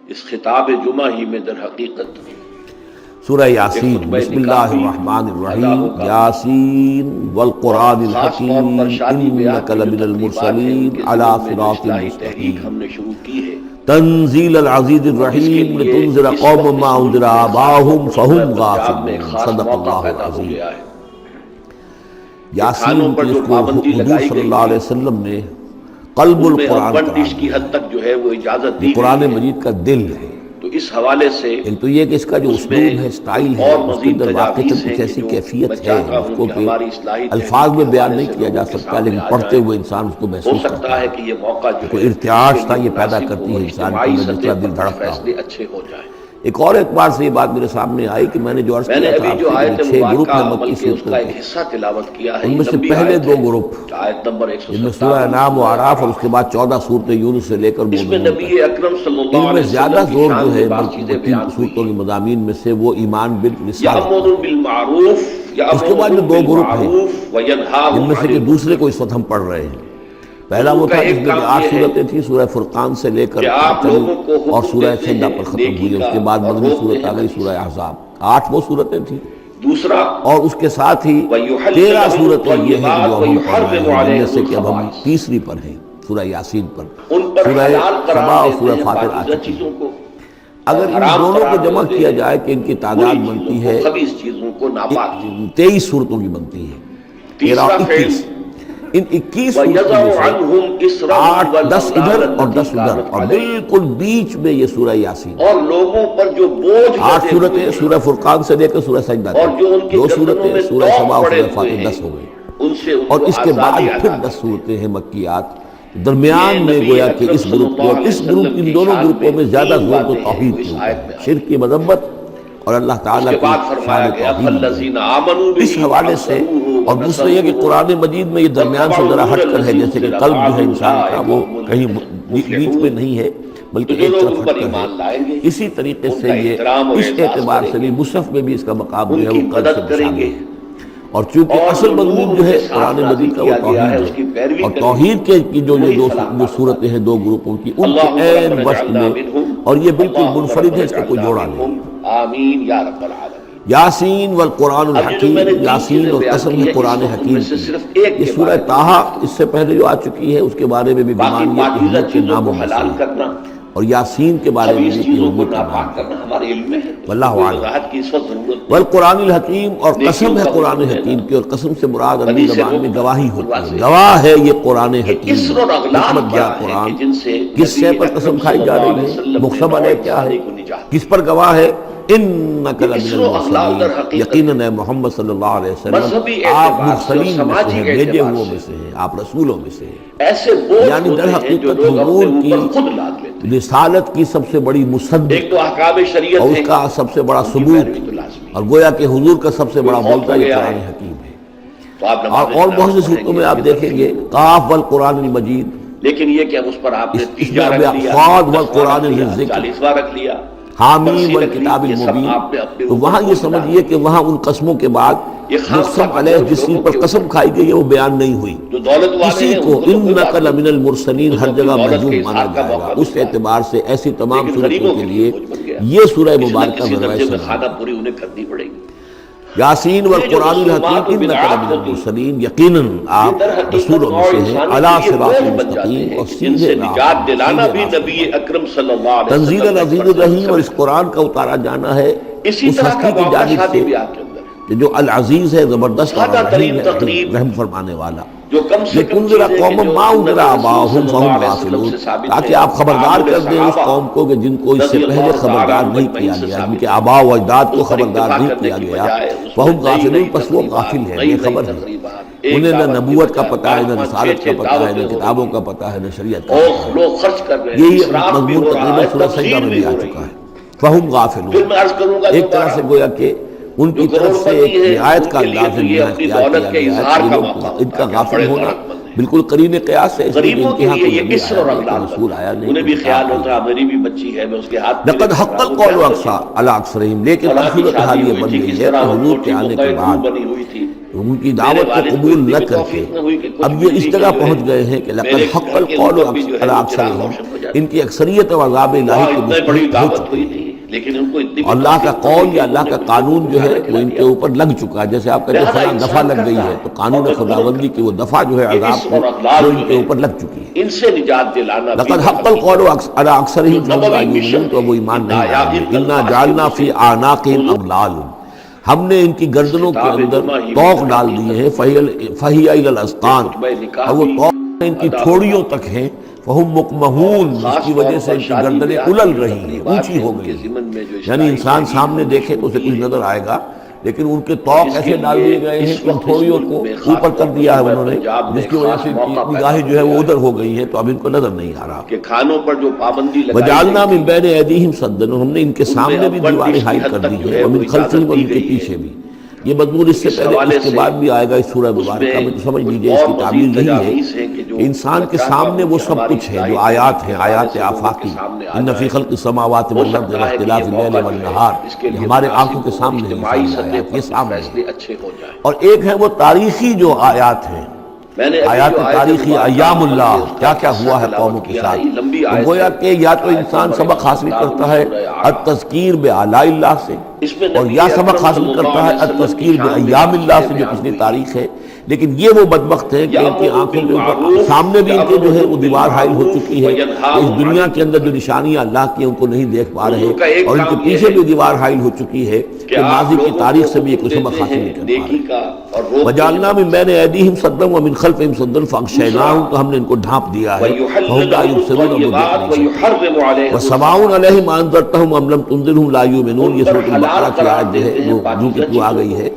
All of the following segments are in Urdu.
اس خطاب جمعہ ہی میں در حقیقت سورہ یاسین، بسم اللہ الرحمن الرحیم، یاسین والقرآن الحکیم انک لمن المرسلین علی صراط مستقیم، ہم نے شروع کی ہے تنزیل العزیز الرحیم لتنذر قوما ما انذر آباؤہم فہم غافلون، صدق اللہ العظیم۔ یاسین جس کو حضور صلی اللہ علیہ وسلم نے قلب القرآن قرار بندش کی حد تک جو ہے وہ اجازت دی، قرآن مجید کا دل ہے۔ تو اس حوالے سے ایک تو یہ کہ اس کا جو اسلوب ہے، سٹائل ہے، اس کے اندر واقعی کچھ ایسی کیفیت ہے اس کو کہ الفاظ میں بیان نہیں کیا جا سکتا، لیکن پڑھتے ہوئے انسان اس کو ہو محسوس سکتا کرتا ہے ہے۔ کہ یہ موقع جو کوئی ارتعاش تھا یہ پیدا کرتی ہے انسان کے اندر، جس کا دل دھڑکتا ہو۔ فیصلے اچھے ہو جائیں۔ ایک اور اعتبار سے یہ بات میرے سامنے آئی کہ میں نے جو عرض میں نے کیا تھا ابھی جو آپ آیت سے 6 گروپ ہیں مبارکہ مکی بلکہ اس صورتوں کا ایک کے، حصہ تلاوت کیا ہے، ان میں سے لمبی پہلے آیت 2 ہے، گروپ آیت نمبر جن میں سورہ انعام و اعراف اور اس کے بعد 14 صورتیں یونس سے لے کر اس میں مومنون نبی اکرم صلی اللہ ان میں علیہ زیادہ وسلم کی زور شان جو میں ہے بعض بلکہ چیزیں وہ 3 بیان ہوئی صورتوں کے مضامین میں سے وہ ایمان بالرسالت، یأمر بالمعروف اس کے بعد جو 2 گروپ ہیں وینہا جن میں سے کہ دوسرے کو اس وقت ہم پڑھ رہے ہیں۔ پہلا وہ تھا جس میں کہ 8 صورتیں تھیں، سورہ فرقان سے لے کر اور سورہ سجدہ پر ختم ہوئی، اس کے بعد مدنی صورت آ گئی سورہ احزاب، 8 وہ صورتیں تھیں، دوسرا اور اس کے ساتھ ہی 13 صورتیں یہ ہیں جو ہم پڑھ رہے ہیں، جن میں سے کہ اب ہم تیسری پر ہیں، سورہ یاسین پر، سورہ سبا اور سورہ فاطر آ چکی ہیں۔ اگر ان دونوں کو جمع کیا جائے کہ ان کی تعداد بنتی ہے 23 صورتوں کی بنتی ہے، 13 اور 21، ان 21 صورتوں میں سے 8 10 ادھر اور 10 ادھر، اور بالکل بیچ میں یہ سورہ یاسین، اور لوگوں پر جو بوجھ 8 صورتیں سورہ فرقان سے لے کر سورہ سجدہ تک، 2 صورتیں سورہ سبا اور سورہ فاطر، 10 ہو گئی، اور اس کے بعد پھر 10 صورتیں ہیں مکیات۔ درمیان میں گویا کہ اس گروپ کو، اس گروپ ان دونوں گروپوں میں زیادہ زور تو توحید کے اوپر ہے، شرک کی مذمت اور اللہ تعالیٰ کی شان توحید۔ اس حوالے سے اور دوسرا یہ کہ قرآن مجید میں یہ درمیان سے ذرا ہٹ کر ہے، جیسے کہ قلب جو ہے انسان کا وہ کہیں بیچ میں نہیں ہے بلکہ ایک طرف ہٹ کر ہے، اسی طریقے سے یہ اس اعتبار سے بھی مصحف میں بھی اس کا مقام جو ہے وہ قلب سے مشابہ ہے، اور چونکہ اصل مضمون جو ہے قرآن مجید کا وہ توحید ہے، اور توحید کے کی جو یہ 2 صورتیں ہیں 2 گروپوں کی، ان کے عین وسط میں، اور یہ بالکل منفرد ہے، اس کا کوئی جوڑا نہیں۔ آمین یا رب العالمین۔ یاسین والقرآن الحکیم، یاسین اور قسم ہے قرآن حکیم کی۔ یہ سورہ طٰہٰ اس سے پہلے جو آ چکی ہے اس کے بارے میں بھی گمان یہ کہ حضور کے نام و حلال مسئلہ، کرنا اور یاسین کے بارے میں بھی کہ حضور کا نام، کرنا ہمارے علم میں ہے، واللہ اعلم۔ وضاحت کی اس وقت ضرورت ہے۔ والقرآن الحکیم، اور قسم ہے قرآن حکیم کی، اور قسم سے مراد عربی زبان میں گواہی ہوتی ہے، گواہ ہے یہ قرآن حکیم، حکمت جا قرآن۔ کس شے پر قسم کھائی جا رہی ہے؟ مقسم علیہ کیا ہے؟ کس پر گواہ ہے؟ انک لمن المرسلین، یقیناً اے محمد صلی اللہ علیہ وسلم آپ مرسلین میں سے ہیں، بھیجے ہوئوں میں سے ہیں، آپ رسولوں میں سے ہیں، ایسے بوجھ یعنی در حقیقت حضور کی رسالت کی سب سے بڑی مصدق ایک تو احکام شریعت اور اس کا سب سے بڑا ثبوت، اور گویا کہ حضور کا سب سے بڑا موقع یہ قرآن حکیم ہے۔ اور بہت سی صورتوں میں آپ دیکھیں گے قاف والقرآن المجید، لیکن یہ کہ اس پر آپ نے اس میں صاد والقرآن ذی الذکر، 40واں رکھ لیا، حامی والکتاب المبین، تو وہاں یہ سمجھیے کہ وہاں ان قسموں کے بعد مقسم علیہ جس چیز پر قسم کھائی گئی ہے وہ بیان نہیں ہوئی، اسی کو انک لمن المرسلین ہر جگہ محجوب مانا جائے گا۔ اس اعتبار سے ایسی تمام صورتوں کے لیے یہ سورہ مبارکہ ذرائع کھانا پوری انہیں کرنی پڑے گی۔ یاسین والقرآن الحکیم انک لمن المرسلین، یقیناً آپ رسولوں میں سے ہیں، علی صراط مستقیم، اور سیدھے نجات دلانا بھی نبی اکرم صلی اللہ علیہ وسلم۔ تنزیل العزیز الرحیم، اور اس قرآن کا اتارا جانا ہے اس ہستی کی جانب سے کہ جو العزیز ہے، زبردست اور رحیم ہے، رحم فرمانے والا، لتنذر قوما ما انذر آباؤہم فہم غافلون، تاکہ آپ خبردار کر دیں اس قوم کو کہ جن کو اس سے پہلے خبردار نہیں کیا گیا، جن کے آباء و اجداد کو خبردار نہیں کیا گیا، فہم غافلون، پس وہ غافل ہیں، بے خبر ہیں، انہیں نہ نبوت کا پتہ ہے، نہ رسالت کا پتہ ہے، نہ کتابوں کا پتہ ہے، نہ شریعت کا پتہ ہے۔ یہی مضمون تقریباً سورہ سجدہ میں بھی آ چکا ہے، فہم غافلون۔ ایک طرح سے گویا کہ ان کی طرف سے ایک رعایت کا انداز اختیار کیا گیا ہے، ان کا غافل ہونا بالکل قرین قیاس ہے، اس لیے ان کے ہاں کوئی نبی آیا، رسول آیا نہیں، انہیں بھی خیال ہوتا میری بھی بچی ہے، میں اس کے ہاتھ لقد حق القول علی اکثرہم، لیکن اصولت حال یہ بن گئی ہے کہ حضور کے آنے کے بعد ان کی دعوت کو قبول نہ کر کے اب یہ اس جگہ پہنچ گئے ہیں کہ لقد حق القول علی اکثرهم، ان کی اکثریت و عذاب الہی کے مستحق ہو چکی ہے، لیکن ان کو اتنی اللہ کا قول یا اللہ کا قانون جو ہے وہ ان کے اوپر لگ چکا ہے، جیسے آپ کہتے ہیں فلاں دفعہ لگ گئی ہے، تو قانون خداوندی کی وہ دفعہ جو ہے عذاب کی وہ ان کے اوپر لگ چکی ہے۔ ان سے نجات دلانا لقد حق القول علی اکثرهم فهم لا یؤمنون، تو وہ ایمان نہیں لائیں گے۔ انا جعلنا فی اعناقهم اغلال، ہم نے ان کی گردنوں کے اندر طوق ڈال دیے ہیں، فہی الی الاذقان، اور وہ طوق ان کی تھوڑیوں تک ہیں، فہم مقمحون، جس کی وجہ سے ان کی گردنیں الل رہی ہیں، اونچی ہو گئی ہیں، یعنی انسان سامنے دیکھے تو اسے کچھ نظر آئے گا، لیکن ان کے طوق ایسے ڈال دیے گئے ہیں کہ ان تھوڑیوں کو اوپر کر دیا ہے انہوں نے، جس کی وجہ سے نگاہیں جو ہے وہ ادھر ہو گئی ہیں، تو اب ان کو نظر نہیں آ رہا۔ کہ کھانوں پر جو پابندی لگائی وجعلنا من بین ایدیہم سدا، ہم نے ان کے سامنے بھی دیواریں حائل کر دی ہیں، ومن خلفہم، اور ان کے پیچھے بھی۔ یہ مضمون اس سے پہلے اس کے بعد بھی آئے گا اس سورہ مبارکہ میں، تو سمجھ لیجئے اس کی تعبیر یہی ہے کہ انسان کے سامنے وہ سب کچھ ہے جو آیات ہیں، آیات آفاقی، ان فی خلق السماوات والارض واختلاف اللیل والنہار، یہ ہمارے آنکھوں کے سامنے ہیں، یہ سامنے ہے۔ اور ایک ہے وہ تاریخی جو آیات ہیں، آیات تاریخی، ایام اللہ، کیا کیا ہوا ہے قوموں کے ساتھ، تو گویا کہ یا تو انسان سبق حاصل کرتا ہے التذکیر بآلاء اللہ سے، اور یا سبق حاصل کرتا ہے التذکیر بایام اللہ سے جو پچھلی تاریخ ہے۔ لیکن یہ وہ بدبخت ہے کہ ان کی آنکھوں کے اوپر سامنے بھی ان کے جو ہے وہ دیوار حائل ہو چکی ہے، اس دنیا کے اندر جو نشانیاں اللہ کی ان کو نہیں دیکھ پا رہے، اور ان کے پیچھے بھی دیوار حائل ہو چکی ہے کہ ماضی کی تاریخ سے بھی یہ کوئی سبق حاصل نہیں کر پا رہے۔ وجعلنا من بین ایدیہم سدا ومن خلفہم سدا فاغشیناہم، تو ہم نے ان کو ڈھانپ دیا ہے، فہم لا یبصرون، وہ دیکھ نہیں سکتے۔ وسواء علیہم انذرتہم ام لم تنذرہم لا یؤمنون، یہ سورۃ البقرہ کی آیت جو ہے وہ جو کہ تو آ گئی ہے۔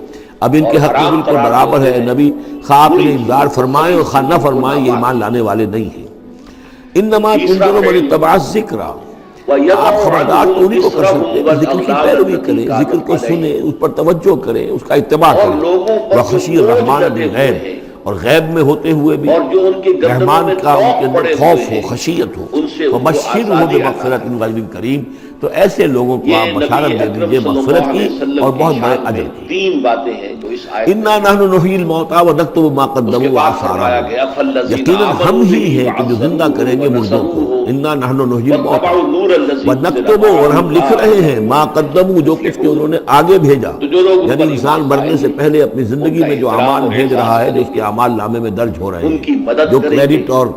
اب ان کے حق میں بالکل برابر ہے، نبی خواہ آپ نے انذار فرمائیں اور خواہ نہ فرمائیں، یہ ایمان لانے والے نہیں ہیں۔ انما تنذر من اتبع الذکر، آپ خبردار تو انہیں کو کر سکتے ہیں ذکر کی پیروی کریں، ذکر کو سنیں، اس پر توجہ کریں، اس کا اتباع کریں۔ وخشی الرحمن بالغیب، اور غیب میں ہوتے ہوئے بھی رحمان کا ان کے اندر خوف ہو، خشیت ہو، وبشرہ بمغفرۃ من رب کریم، تو ایسے لوگوں کو آپ بشارت دے دیجئے مغفرت کی اور بہت بڑے اجر کی۔ تین باتیں ہیں جو اس آیت انا نحن نحیی الموتى ونکتب ما قدموا وآثارهم، یقیناً ہم ہی ہیں کہ جو زندہ کریں گے مردوں کو۔ انا نحن نحیی الموتى ونکتب، اور ہم لکھ رہے ہیں ما قدموا، جو کچھ کہ انہوں نے آگے بھیجا، یعنی انسان مرنے سے پہلے اپنی زندگی میں جو اعمال بھیج رہا ہے، جو اس کے اعمال نامے میں درج ہو رہے ہیں، جو کریڈٹ اور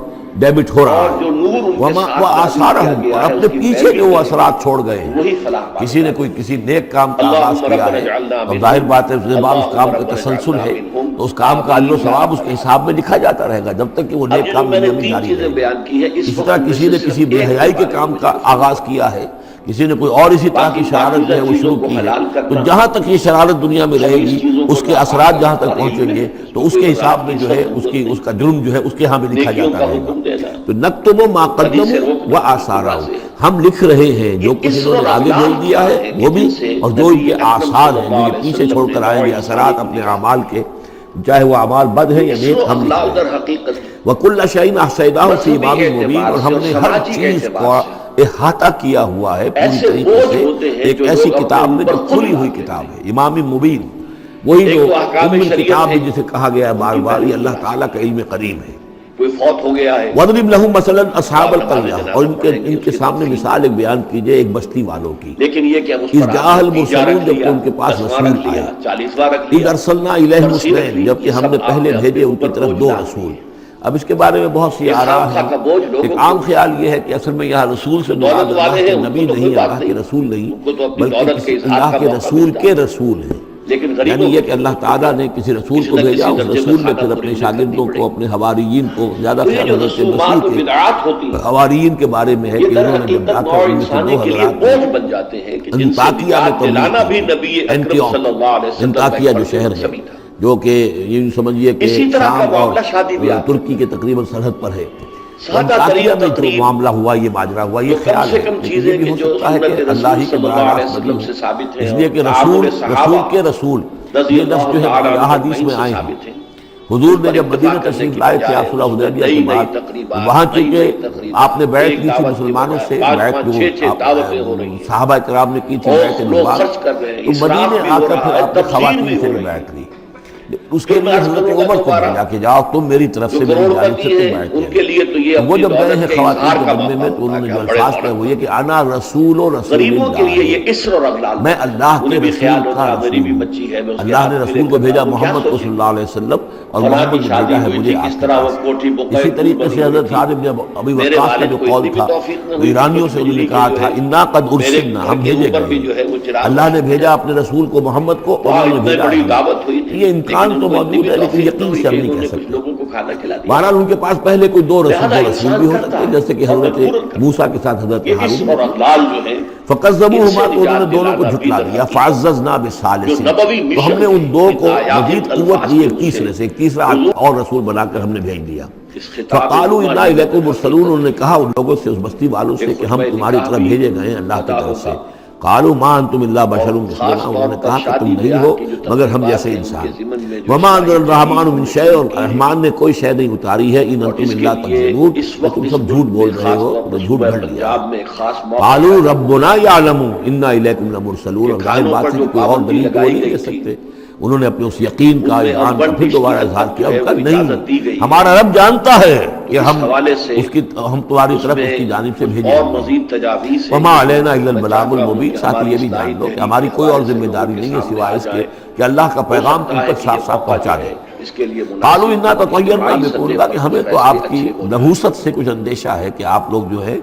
ڈیبٹ ہو رہا ہے، وہ آثارہم، اور اپنے پیچھے جو وہ اثرات چھوڑ گئے ہیں۔ کسی نے کوئی کسی نیک کام کا آغاز کیا ہے، اور ظاہر بات ہے اس کام کا تسلسل ہے، تو اس کام کا اجر و ثواب اس کے حساب میں لکھا جاتا رہے گا جب تک کہ وہ نیک کام دنیا میں جاری رہے۔ اسی طرح کسی نے کسی بے حیائی کے کام کا آغاز کیا ہے، کسی نے کوئی اور اسی طرح کی شرارت جو ہے وہ شروع کی ہے، تو جہاں تک یہ شرارت دنیا میں رہے گی، اس کے اثرات جہاں تک پہنچیں گے، تو اس کے حساب میں جو ہے اس کا جرم جو ہے اس کے ہاں میں لکھا جاتا رہے گا۔ تو نکتب ما قدموا وآثارہم، ہم لکھ رہے ہیں جو کچھ انہوں نے آگے بھیج دیا ہے وہ بھی، اور جو ان کے آثار ہیں، جو یہ پیچھے چھوڑ کر آئیں گے اثرات اپنے اعمال کے، چاہے وہ اعمال بد ہے یا نیک، ہم لکھ رہے ہیں۔ وَكُلَّ شَيْءٍ أَحْصَيْنَاهُ فِي إِمَامٍ مُبِينٍ، اور ہم نے ہر چیز کو احاطہ کیا ہوا ہے پوری طریقے سے ایک ایسی کتاب میں جو کھلی ہوئی کتاب ہے، امام مبین، وہی جو ام الکتاب ہے جسے کہا گیا ہے بار بار، یہ اللہ تعالیٰ کا علم قریب ہے۔ کوئی فوت ہو گیا ہے، وَاضْرِبْ لَهُمْ مَثَلًا أَصْحَابَ الْقَرْيَةِ، اور ان کے سامنے مثال ایک بیان کیجئے ایک بستی والوں کی۔ لیکن یہ کہ اذ جاء المرسلون، جب کہ ان کے پاس رسول آیا، 40واں رکھ اذ ارسلنا الیہم اثنین، جب کہ ہم نے پہلے بھیجے ان کی طرف دو رسول۔ اب اس کے بارے میں بہت سی آراء ہیں، ایک عام خیال یہ ہے کہ اصل میں یہاں رسول سے مراد اللہ کے نبی نہیں، اللہ کے رسول نہیں، بلکہ اللہ کے رسول کے رسول ہیں، یعنی یہ کہ اللہ تعالیٰ نے کسی رسول کو بھیجا، اس رسول نے پھر اپنے شاگردوں کو، اپنے حواریین کو، زیادہ خیال حضرت مسیح کے حواریین کے بارے میں ہے کہ انہوں نے جب جاتا ان میں سے دو حضرات انطاکیہ میں تبلیغ کی، انطاکیہ جو شہر ہے، جو کہ یہ سمجھیے کہ شام اور ترکی کے تقریباً سرحد پر ہے، انطاکیہ میں جو معاملہ ہوا، یہ ماجرا ہوا، یہ خیال ہے، لیکن یہ بھی ہو سکتا ہے کہ اللہ ہی کے براہ راست نبی ہے، اس لیے کہ رسول کے رسول یہ لفظ جو ہے احادیث میں آئے ہیں۔ حضور نے جب مدینہ تشریف لائے تھے آپ صلح حدیبیہ کے بعد، وہاں چونکہ آپ نے بیعت کی تھی مسلمانوں سے، بیعت جو صحابہ کرام نے کی تھی بیعت نبوت، تو مدینے آ کر پھر آپ نے خواتین سے بھی بیعت لی۔ اس کے لیے حضرت عمر کو بھیجا کہ جاؤ تم میری طرف سے میری جانب سے تم بیٹھ ان کے لیے تو یہ وہ جب گئے ہیں خواتین کے بدلے میں تو انہوں نے جو الفاظ کہے وہ یہ کہ انا رسول و رسول غریبوں کے لیے یہ اللہ، اسر اور اغلال، میں اللہ کے انہیں بھی رسول خیال کا ہوتا رسول غریبی ہوں۔ بچی ہے، میں اس کے اللہ نے ہاتھ رسول میں کو لے بھیجا کر محمد کو صلی اللہ علیہ وسلم اور محمد نے بھیجا ہے مجھے آپ کے پاس۔ اسی طریقے سے حضرت سعد بن ابی وقاص کا جو قول تھا وہ ایرانیوں سے انہوں نے کہا تھا انا قد ارسلنا، ہم بھیجے گئے، اللہ نے بھیجا اپنے رسول کو محمد کو اور انہوں نے بھیجا بڑی ہے۔ دعوت ہوئی تھی، یہ امکان تو موجود ہے لیکن یقین سے ہم نہیں کہہ سکتے۔ لوگوں کو کھانا کھلا دیا۔ بہرحال ان کے پاس پہلے کوئی دو رسول بھی ہو سکتے ہیں، جیسے کہ حضرت موسیٰ کے ساتھ حضرت یہ اسر اور ہارون، اغلال جو ہے فَكَذَّبُوهُمَا تو انہوں نے دونوں کو جھٹلا دیا، فَعَزَّزْنَا بِالثَّالِثِ تو ہم نے ان دو کو مزید قوت دی ایک تیسرے سے، ایک تیسرا اور رسول بنا کر ہم نے بھیج دیا۔ فَقَالُوا إِنَّا إِلَيْكُم مُرْسَلُونَ، انہوں نے کہا ان لوگوں سے، اس بستی والوں سے کہ ہم تمہاری طرف بھیجے گئے ہیں اللہ کی طرف سے۔ قالوا ما انتم الا بشر مثلنا، انہوں نے کہا کہ تم نہیں ہو مگر ہم جیسے انسان۔ وما انزل الرحمن من شیء، اور رحمان نے کوئی شے نہیں اتاری ہے، ان انتم الا تکذبون، تم سب جھوٹ بول رہے ہو، تو جھوٹ گھڑ لیا۔ قالوا ربنا یعلم انا الیکم لمرسلون، اور ظاہر بات ہے کہ کوئی اور دلیل تو نہیں دے سکتے۔ انہوں نے اپنے اس یقین کا ایمان کا پھر دوبارہ اظہار کیا، نہیں ہمارا رب جانتا ہے کہ ہم تمہاری طرف اس کی جانب سے بھیجے ہیں۔ وما علینا الا البلاغ المبین، ساتھ یہ بھی جان لو کہ ہماری کوئی اور ذمہ داری نہیں ہے سوائے اس کے کہ اللہ کا پیغام تم تک صاف صاف پہنچا دے۔ قالوا انا تطیرنا بکم، کہ ہمیں تو آپ کی نحوست سے کچھ اندیشہ ہے کہ آپ لوگ جو ہے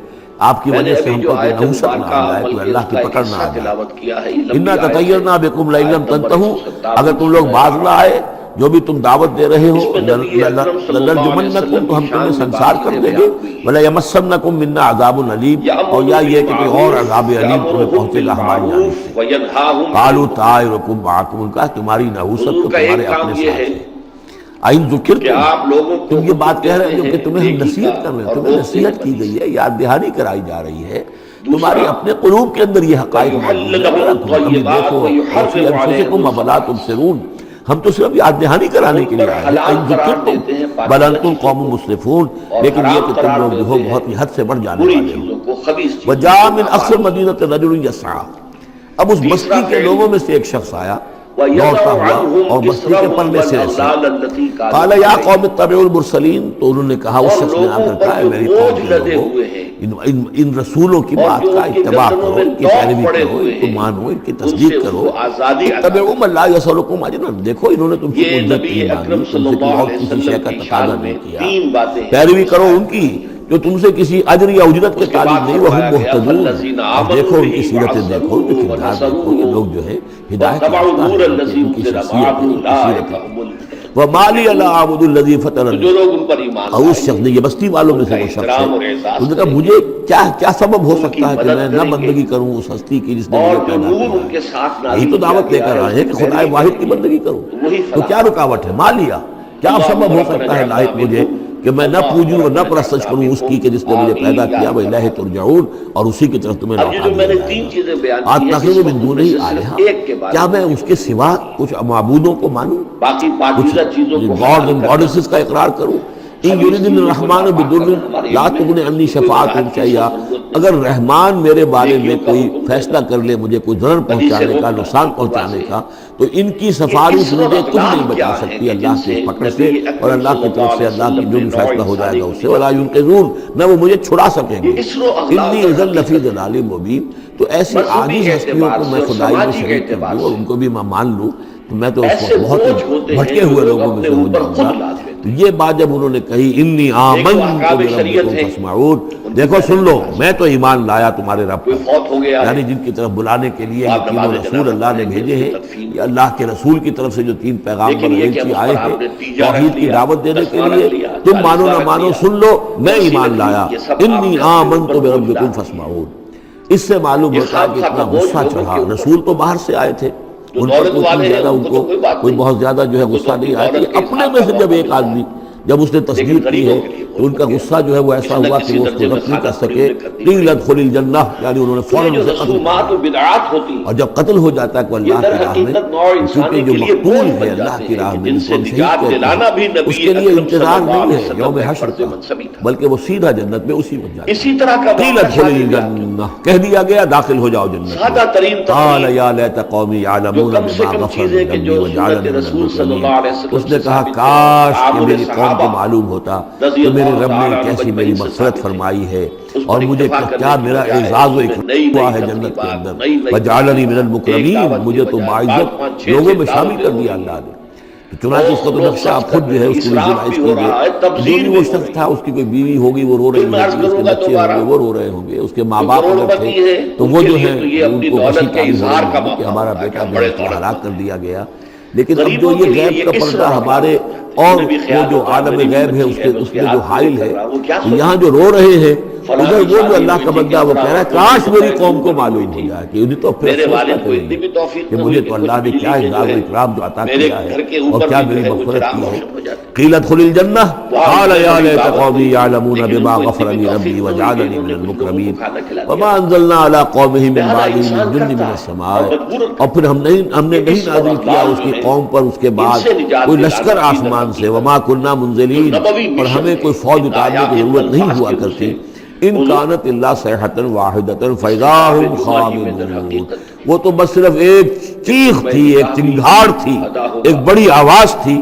آپ کی وجہ سے ہم کو کوئی نحوست نہ آ جائے، کوئی اللہ کی پکڑ نہ آ جائے۔ انا تطیرنا بکم لئن لم تنتہوا، اگر تم لوگ باز نہ آئے جو بھی تم دعوت دے رہے ہو، لنرجمنکم، تو ہم تمہیں سنسار کر دیں گے، ولیمسنکم منا عذاب علیم، اور یا یہ کہ کوئی اور عذاب علیم تمہیں پہنچے گا ہماری جانب سے۔ قالوا طائرکم معکم، ان کا تمہاری نحوست تو تمہارے اپنے ساتھ ہے۔ آئین ذکرتم، تم یہ بات کہہ رہے ہو کہ تمہیں ہم نصیحت کر رہے ہیں، تمہیں نصیحت کی گئی ہے، یاد دہانی کرائی جا رہی ہے، تمہاری اپنے قلوب کے اندر یہ حقائق موجود ہیں، تم کبھی دیکھو وفی انفسکم افلا تبصرون، ہم تو صرف یاد دہانی کرانے کے لیے آئے ہیں۔ آئین ذکرتم بل انتم قوم مسرفون، لیکن یہ کہ تم لوگ جو ہو بہت ہی حد سے بڑھ جانے والے ہو۔ وجاء من اقصى المدینة رجل یسعى، اب اس بستی کے لوگوں میں سے ایک شخص آیا دوڑتا ہوا اور بستی کے پرلے سرے سے، قال یا قوم اتبعوا المرسلین، تو انہوں نے کہا اس شخص نے آ کر کہا ہے میری قوم کے لوگوں ان رسولوں کی بات کا اتباع کرو، ان کی پیروی کرو، ان کو مانو، ان کی تصدیق کرو۔ اتبعوا من لا يسألكم اجرا، دیکھو انہوں نے تم سے کوئی اجرت نہیں مانگی، تم سے کوئی اور کسی شے کا تقاضا نہیں کیا، پیروی کرو ان کی جو تم سے کسی اجر یا اجرت کے طالب نہیں، وہ ہم محتدون، اور دیکھو ان کی سیرتیں، دیکھو ان کے کردار، دیکھو یہ لوگ جو ہے ہدایت یافتہ ہیں، ان کی شخصیت، ان کی سیرت۔ وَمَا لِيَ لَا أَعْبُدُ الَّذِي فَطَرَنِي، اور اس شخص نے، یہ بستی والوں میں سے وہ شخص ہے، انہوں نے کہا مجھے کیا سبب ہو سکتا ہے کہ میں نہ بندگی کروں اس ہستی کی جس نے مجھے پیدا کیا ہے؟ یہی تو دعوت لے کر آئے ہیں کہ خدا واحد کی بندگی کروں، تو کیا رکاوٹ ہے؟ ما لیا، کیا سبب ہو سکتا ہے لاحق مجھے کہ میں نہ پوجوں اور نہ پرستش کروں اس کی کہ جس نے مجھے پیدا کیا، وَإِلَيْهِ تُرْجَعُونَ، اور اسی کی طرف تمہیں لوٹا دیا جائے گا۔ أَتَّخِذُ مِن دُونِهِ آلِهَةً، کیا میں اس کے سوا کچھ معبودوں کو مانوں، کچھ گاڈز اینڈ گاڈیسز کا اقرار کروں؟ إِن يُرِدْنِ الرَّحْمَنُ بِضُرٍّ لَا تُغْنِ عَنِّي شَفَاعَتُهُمْ شَيْئًا، اگر رحمان میرے بارے میں کوئی فیصلہ کر لے مجھے کوئی ضرر پہنچانے کا، نقصان پہنچانے کا، تو ان کی سفارش مجھے کچھ نہیں بچا سکتی اللہ کی پکڑ سے، اور اللہ کی طرف سے اللہ کی جو بھی فیصلہ ہو جائے گا اس سے، وَلَا يُنقِذُونَ، نہ وہ مجھے چھڑا سکیں گے۔ إِنِّي إِذًا لَفِي ضَلَالٍ مُبِينٍ، تو ایسی عاجز ہستیوں کو میں خدائی میں شریک کر دوں اور ان کو بھی میں مان لوں تو میں تو اس وقت بہت بھٹکے ہوئے لوگوں میں سے ہو جاؤں گا۔ تو یہ بات جب انہوں نے کہی انی آمنت بربکم فاسمعون، دیکھو سن لو میں تو ایمان لایا تمہارے رب پر، یعنی جن کی طرف بلانے کے لیے یہ تینوں رسول اللہ نے بھیجے ہیں، یہ اللہ کے رسول کی طرف سے جو تین پیغامبر ایلچی آئے ہیں توحید کی دعوت دینے کے لیے، تم مانو نہ مانو سن لو میں ایمان لایا، انی آمنت بربکم فاسمعون۔ اس سے معلوم ہوتا ہے کہ اتنا غصہ چڑھا، رسول تو باہر سے آئے تھے، ان پر کوئی بہت زیادہ جو ہے غصہ نہیں آیا تھا، اپنے میں سے جب ایک آدمی جب اس نے تصدیق کی ہے تو ان کا غصہ جو ہے وہ ایسا ہوا کہ وہ اس کو ضبط نہیں کر سکے. قیل ادخل الجنہ، یعنی انہوں نے فوراً اسے قتل کیا. اور جب قتل ہو جاتا ہے کوئی اللہ کی راہ میں، کیونکہ جو مقتول ہے اللہ کی راہ میں جس کو ہم شہید کہتے ہیں، اس کے لیے انتظار نہیں ہے یوم حشر کا، بلکہ وہ سیدھا جنت میں اسی وقت جاتا ہے. اسی طرح کا قیل ادخل الجنہ، کہہ دیا گیا داخل ہو جاؤ جنت میں. سادہ ترین قال یا لیت قومی یعلمون بما غفر لی ربی وجعلنی من المکرمین. اس نے کہا کاش کہ میری قوم کو معلوم ہوتا کہ میرے رب نے کیسی میری مغفرت فرمائی ہے اور مجھے کیا میرا اعزاز و اکرام ہوا ہے جنت کے اندر. وجعلنی من المکرمین، مجھے تو باعزت لوگوں میں شامل کر دیا اللہ نے. چنانچہ اس کا تو نقشہ آپ خود جو ہے اس کو ویژوائز کیجیے. جو بھی وہ شخص تھا، اس کی کوئی بیوی ہوگی وہ رو رہی ہوگی، اس کے بچے ہوں گے وہ رو رہے ہوں گے، اس کے ماں باپ اگر تھے تو وہ جو ہے ان کو وسیع تعریف ہو رہی ہوگی کہ ہمارا بیٹا ہلاک کر دیا گیا. لیکن اب جو یہ غیب کا پردہ ہمارے اور وہ جو عالم غیب ہے اس میں جو حائل ہے، یہاں جو رو رہے ہیں ادھر وہ جو اللہ کا بندہ وہ کہہ رہا ہے کاش میری قوم کو معلوم ہو جائے کہ انہیں تو پھر کہ مجھے تو اللہ نے کیا اعزاز و اکرام جو عطا کیا ہے اور کیا میری مغفرت کی ہے. قیل ادخل الجنہ قال یا لیت قومی یعلمون بما غفر لی ربی وجعلنی من المکرمین وما انزلنا علی قومہ من بعدہ من جند من السماء. اور پھر ہم نے نہیں نازل کیا اس کی قوم پر اس کے بعد کوئی لشکر آسمان سے. وما کننا منزلین، اور ہمیں کوئی فوج اتارنے کی ضرورت نہیں ہوا کرتی. ان کانت اللہ صیحۃ واحدۃ فاذا ہم خامدون. وہ تو بس صرف ایک چیخ تھی، ایک چنگھاڑ تھی، ایک بڑی آواز تھی،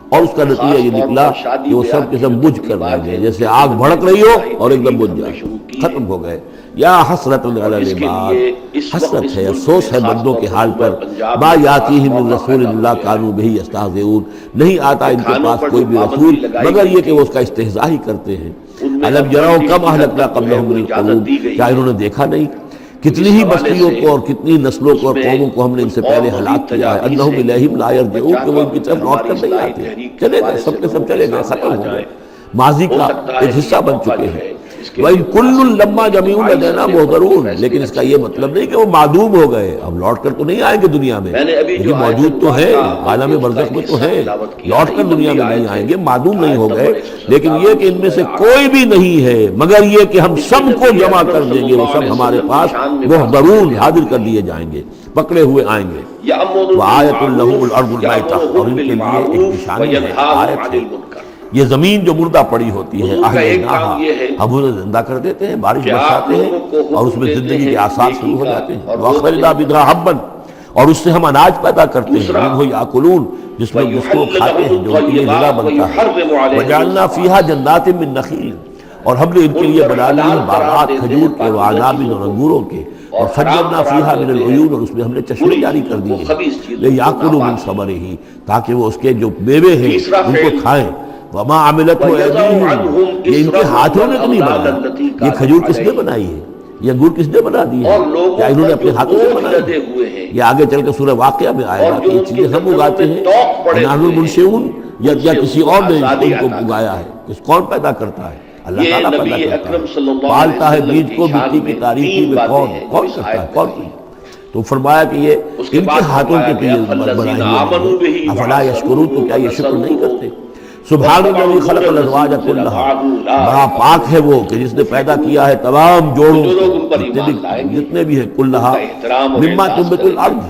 اور اس کا نتیجہ یہ نکلا کہ وہ سب کے سب بجھ کر رہ گئے، جیسے آگ بھڑک رہی ہو اور ایک دم بجھ جائے، ختم ہو گئے. یا حسرۃ علی العباد، حسرت ہے، افسوس ہے بندوں کے حال پر. ما یاتیہم من رسول الا کانوا بہ یستہزئون، نہیں آتا ان کے پاس کوئی بھی رسول مگر یہ کہ وہ اس کا استہزاء ہی کرتے ہیں. الم یروا کم اہلکنا قبلہم من القرون، کیا انہوں نے دیکھا نہیں کتنی ہی بستیوں کو اور کتنی نسلوں کو اور قوموں کو ہم نے ان سے پہلے ہلاک کیا ہے. انہم الیہم لا یرجعون، کہ وہ ان کی طرف لوٹ کر نہیں آتے، چلے گئے سب کے سب چلے گئے، ختم ہو گئے، ماضی کا ایک حصہ بن چکے ہیں. وَإِن كُلٌّ لَمَّا جَمِيعٌ لَدَيْنَا مُحْضَرُونَ، لیکن اس کا یہ مطلب نہیں کہ وہ معدوم ہو گئے، اب لوٹ کر تو نہیں آئیں گے دنیا میں، لیکن موجود تو ہیں، عالم برزخ میں تو ہیں، لوٹ کر دنیا میں نہیں آئیں گے، معدوم نہیں ہو گئے. لیکن یہ کہ ان میں سے کوئی بھی نہیں ہے مگر یہ کہ ہم سب کو جمع کر دیں گے، وہ سب ہمارے پاس محضرون حاضر کر دیے جائیں گے، پکڑے ہوئے آئیں گے. وَآیَةٌ لَهُمُ الْأَرْضُ الْمَيْتَةُ، اور ان کے لیے ایک نشانی ہے، آیت ہے، یہ زمین جو مردہ پڑی ہوتی ہے، ہم انہیں زندہ کر دیتے ہیں، بارش برساتے ہیں اور اس میں زندگی کے آثار شروع ہو جاتے ہیں. وَأَخْرَجْنَا مِنْهَا حَبًّا، اور اس سے ہم اناج پیدا کرتے ہیں، مِنْهُ يَأْكُلُونَ، جس میں جس کو کھاتے ہیں، جو ان کے لیے غذا بنتا ہے. وَجَعَلْنَا فِيهَا جَنَّاتٍ مِّن نَخِيلٍ، اور ہم نے ان کے لیے بنا لیے باغات کھجور کے وعناب اور انگوروں کے. اور فجرنا فیہا من العیون، اور اس میں ہم نے چشمے جاری کر دیے لیاکلوا من ثمرہ، تاکہ وہ اس کے جو میوے ہیں ان کو کھائیں. وما عملتہ ایدیہم، یہ ان کے ہاتھوں نے تو نہیں بنایا. یہ کھجور کس نے بنائی ہے، یہ انگور کس نے بنا دی ہے، کیا انہوں نے اپنے ہاتھوں سے بنایا ہے؟ یہ آگے چل کے سورہ واقعہ میں آئے گا کہ یہ چیزیں ہم اگاتے ہیں، نحن المنشئون، یا کسی اور نے ان کو اگایا ہے. کون پیدا کرتا ہے؟ اللہ تعالیٰ پیدا کرتا ہے. پالتا ہے بیج کو مٹی کی تاریکی میں، کون کرتا ہے، کون نہیں. تو فرمایا کہ یہ ان کے ہاتھوں کے پیے بنائے ہوئے، افلا یشکرون، تو کیا یہ شکر نہیں کرتے؟ سبحان الذی خلق الازواج کلھا، بڑا پاک ہے وہ کہ جس نے پیدا کیا ہے تمام جوڑوں جتنے بھی ہیں، کلھا مما تنبت الارض،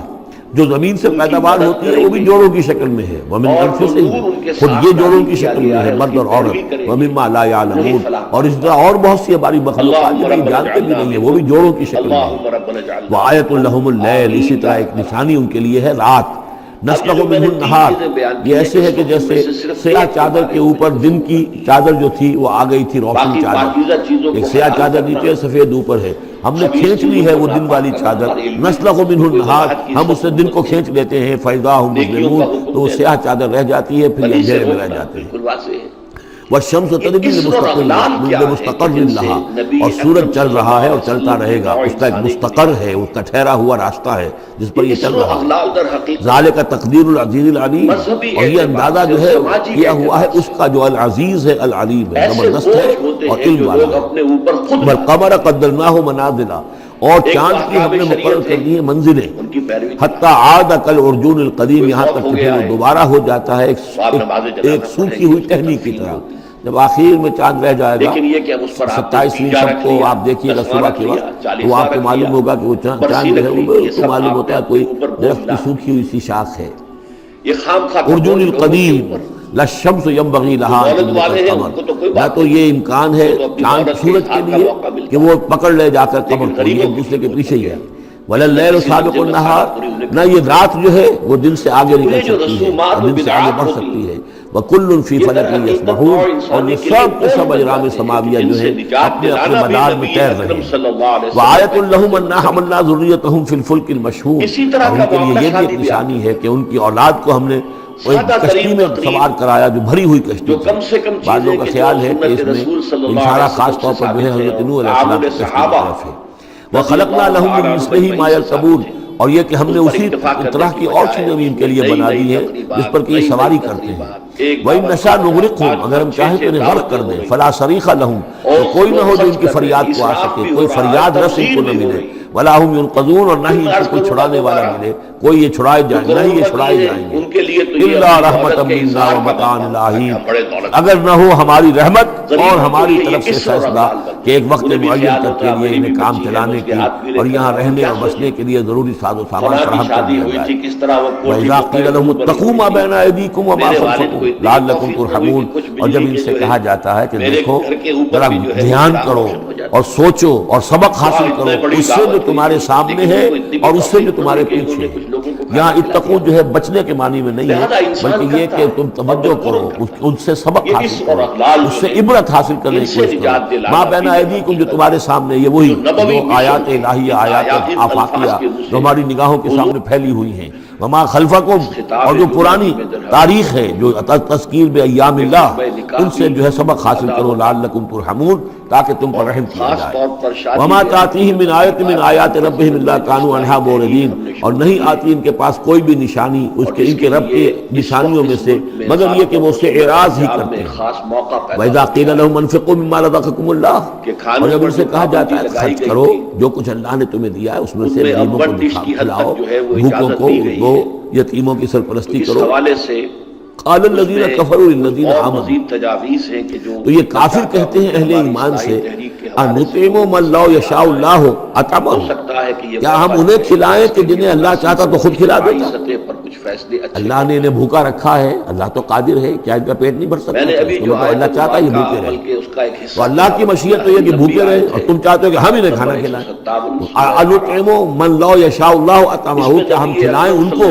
جو زمین سے پیداوار ہوتی ہے وہ بھی جوڑوں کی شکل میں ہے. ومن انفسہم، خود یہ جوڑوں کی شکل میں ہے، مرد اور عورت. ومما لا یعلمون، اور اس طرح اور بہت سی ہماری مخلوقات جو نہیں جانتے بھی نہیں ہے، وہ بھی جوڑوں کی شکل میں ہے. وآیۃ لہم اللیل، اسی طرح ایک نشانی ان کے لیے ہے رات. نسلخ منہ النہار، یہ ایسے ہے کہ جیسے سیاہ چادر کے اوپر دن کی چادر جو تھی وہ آ گئی تھی روشن چادر، ایک سیاہ چادر نیچے سفید اوپر ہے، ہم نے کھینچ لی ہے وہ دن والی چادر. نسلخ منہ النہار، ہم اس سے دن کو کھینچ لیتے ہیں. فاذا ہم مظلمون، تو وہ سیاہ چادر رہ جاتی ہے، پھر یہ اندھیرے میں رہ جاتے ہیں. والشمس تجری لمستقر لها، اور سورج چل رہا ہے اور چلتا رہے گا، اس کا ایک مستقر ہے، اس کا ٹھہرا ہوا راستہ ہے جس پر یہ چل رہا ہے. ذالک تقدیر العزیز العلیم، اور یہ اندازہ جو ہے کیا ہوا ہے اس کا جو العزیز ہے، العلیم ہے، زبردست ہے اور علم والا ہے. والقمر قدرناہ منازل، اور چاند کی ہم نے مقرر کر دی ہیں منزلیں، ان کی پیروی حتیٰ عاد کالعرجون القدیم، یہاں تک کہ پھر وہ دوبارہ ہو جاتا ہے ایک سوکھی ہوئی ٹہنی کی طرح۔ جب آخر میں چاند رہ جائے گا، لیکن یہ کہ اب اس پر 27ویں شب کو آپ دیکھیے گا صبح کے وقت، تو آپ کو معلوم ہوگا کہ وہ چاند جو ہے وہ تو معلوم ہوتا ہے کوئی درخت کی سوکھی ہوئی سی شاخ ہے۔ یہ خام خواہ ارجون القدیم لا الشمس ينبغي لها ان تدرك القمر، نہ تو یہ امکان ہے چاند سورج کے لیے کہ وہ پکڑ لے جا کر قمر کو، یہ ایک دوسرے کے پیچھے ہی ہے۔ ولا الليل سابق النهار، نہ یہ رات جو ہے وہ دن سے آگے نکل سکتی ہے اور دن سے آگے بڑھ سکتی ہے۔ وكل في فلك يسبحون، اور یہ سب کے سب اجرام سماویہ جو ہے اپنے اپنے مدار میں تیر رہے ہیں۔ وآیۃ لهم انا حملنا ذریتهم في الفلك المشحون، اور ان کے لیے یہ بھی ایک نشانی ہے کہ ان کی اولاد کو ہم نے کشتی میں سوار کرایا جو بھری ہوئی کشتی تھی۔ بعض لوگوں کا خیال ہے کہ اس میں اشارہ خاص طور پر جو ہے حضرت نوح علیہ السلام کی کشتی کی طرف ہے۔ وَخَلَقْنَا لَهُم مِّن مِّثْلِهِ مَا يَرْكَبُونَ، اور یہ کہ ہم نے اسی طرح کی اور چیزیں بھی ان کے لیے بنا دی ہیں جس پر کہ یہ سواری کرتے ہیں۔ وَإِن نَّشَأْ نُغْرِقْهُمْ، اگر ہم چاہیں تو انہیں غرق کر دیں، فَلَا صَرِيخَ لَهُمْ، تو کوئی نہ ہو جو ان کی فریاد کو آ سکے، کوئی فریاد رس ان کو نہ ملے۔ وَلَا هُمْ يُنقَذُونَ، اور نہ ہی ان کو کوئی چھڑانے والا ملے، کوئی یہ چھڑائے جائیں، نہ ہی یہ چھڑائے جائیں گے۔ إِلَّا رَحْمَةً مِّنَّا وَمَتَاعًا إِلَىٰ حِينٍ، اگر نہ ہو ہماری رحمت اور ہماری طرف سے فیصلہ کہ ایک وقت معین تک کے لیے انہیں کام چلانے کی اور یہاں رہنے اور بسنے کے لیے ضروری ساز و سامان فراہم کر دیا جائے۔ وَإِذَا قِيلَ لَهُمُ اتَّقُوا مَا بَيْنَ أَيْدِيكُمْ وَمَا خَلْفَكُمْ لَعَلَّكُمْ تُرْحَمُونَ، اور جب ان سے کہا جاتا ہے کہ دیکھو ذرا دھیان کرو اور سوچو اور سبق حاصل کرو اس سے جو تمہارے سامنے ہے اور اس سے جو تمہارے پیچھے ہے۔ یہاں اتقو جو ہے بچنے کے معنی میں نہیں ہے، بلکہ یہ کہ تم توجہ کرو، ان سے سبق حاصل کرو، اس سے عبرت حاصل کرنے کی کوشش کرو۔ ماں بین ایدیکم، جو تمہارے سامنے، یہ وہی جو آیات الہیہ، آیات آفاقیہ جو ہماری نگاہوں کے سامنے پھیلی ہوئی ہیں۔ وما خلفکم، اور جو پرانی تاریخ ہے جو تذکیر بایام اللہ، ان سے جو ہے سبق حاصل کرو، لعلکم ترحمون، تاکہ تم پر رحم کیا جائے۔ وما تاتیہم من آیت من آیات ربہم الا کانوا عنہا معرضین، اور نہیں آتی ان کے پاس کوئی بھی نشانی اس کے ان کے رب کی نشانیوں میں سے مگر یہ کہ وہ اس سے اعراض ہی کرتے ہیں۔ وَإِذَا قِيلَ لَهُمْ أَنفِقُوا مِمَّا رَزَقَكُمُ اللَّهُ، اور جب ان سے کہا جاتا ہے خرچ کرو جو کچھ اللہ نے تمہیں دیا ہے اس میں سے، غریبوں کو کھلاؤ، بھوکوں کو دو، یتیموں کی سرپرستی کرو۔ قال الذین کفروا للذین آمنوا، تو یہ کافر کہتے ہیں اہل ایمان سے، انطعم من لا یشاء اللہ اطعمہ، کیا ہم انہیں کھلائیں کہ جنہیں اللہ چاہتا تو خود کھلا دیتا؟ اللہ نے انہیں بھوکا رکھا ہے، اللہ تو قادر ہے، کیا ان کا پیٹ نہیں بھر سکتا؟ اللہ چاہتا ہے یہ بھوکے رہے، تو اللہ کی مشیت تو یہ کہ بھوکے رہے، اور تم چاہتے ہو کہ ہم انہیں کھانا کھلائیں۔ انطعم من لا یشاء اللہ اطعمہ، کیا ہم کھلائیں ان کو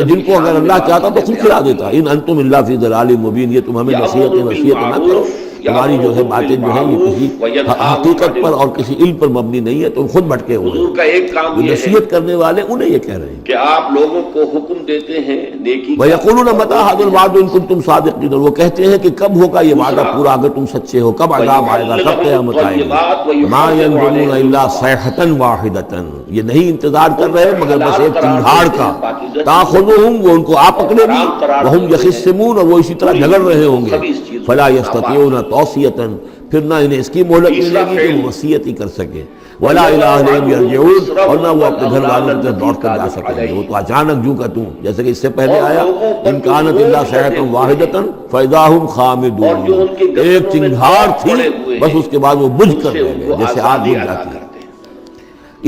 جن کو اگر اللہ چاہتا تو خود کھلا دیتا؟ ان انتم الا فی ضلال مبین، یہ تم ہمیں نصیحت نہ کرو، تمہاری جو ہے باتیں جو ہیں یہ کسی حقیقت پر اور کسی علم پر مبنی نہیں ہے، تم خود بھٹکے ہوئے حضور کا ایک کام یہ نصیحت کرنے والے انہیں یہ کہہ رہے ہیں کہ آپ لوگوں کو حکم دیتے ہیں نیکی کا۔ وَيَقُولُونَ مَتَىٰ هَٰذَا الْوَعْدُ إِن كُنتُمْ صَادِقِينَ، وہ کہتے ہیں کہ کب ہوگا یہ وعدہ پورا اگر تم سچے ہو، کب عذاب آئے گا، کب قیامت آئے گی۔ مَا يَنظُرُونَ إِلَّا صَيْحَةً وَاحِدَةً، یہ نہیں انتظار کر رہے مگر بس ایک چنگھاڑ کا، تَأْخُذُهُمْ، وہ ان کو آ پکڑے گی، وَهُمْ يَخِصِّمُونَ، اور وہ اسی طرح جھگڑ رہے ہوں گے۔ فَلَا يَسْتَطِيعُونَ تَوْصِيَةً، پھر نہ انہیں اس کی مہلت ملے گی کہ وہ وصیت ہی کر سکے، وَلَا إِلَىٰ أَهْلِهِمْ يَرْجِعُونَ، اور نہ وہ اپنے گھر والوں کی طرف لوٹ کر جا سکیں گے، وہ تو اچانک جو کا توں، جیسے کہ اس سے پہلے آیا إِن كَانَتْ إِلَّا صَيْحَةٌ وَاحِدَةٌ فَإِذَا هُمْ خَامِدُونَ، ایک چنگھاڑ تھی بس اس کے بعد وہ بجھ کر رہ گئے جیسے آگ بجھ جاتی ہے۔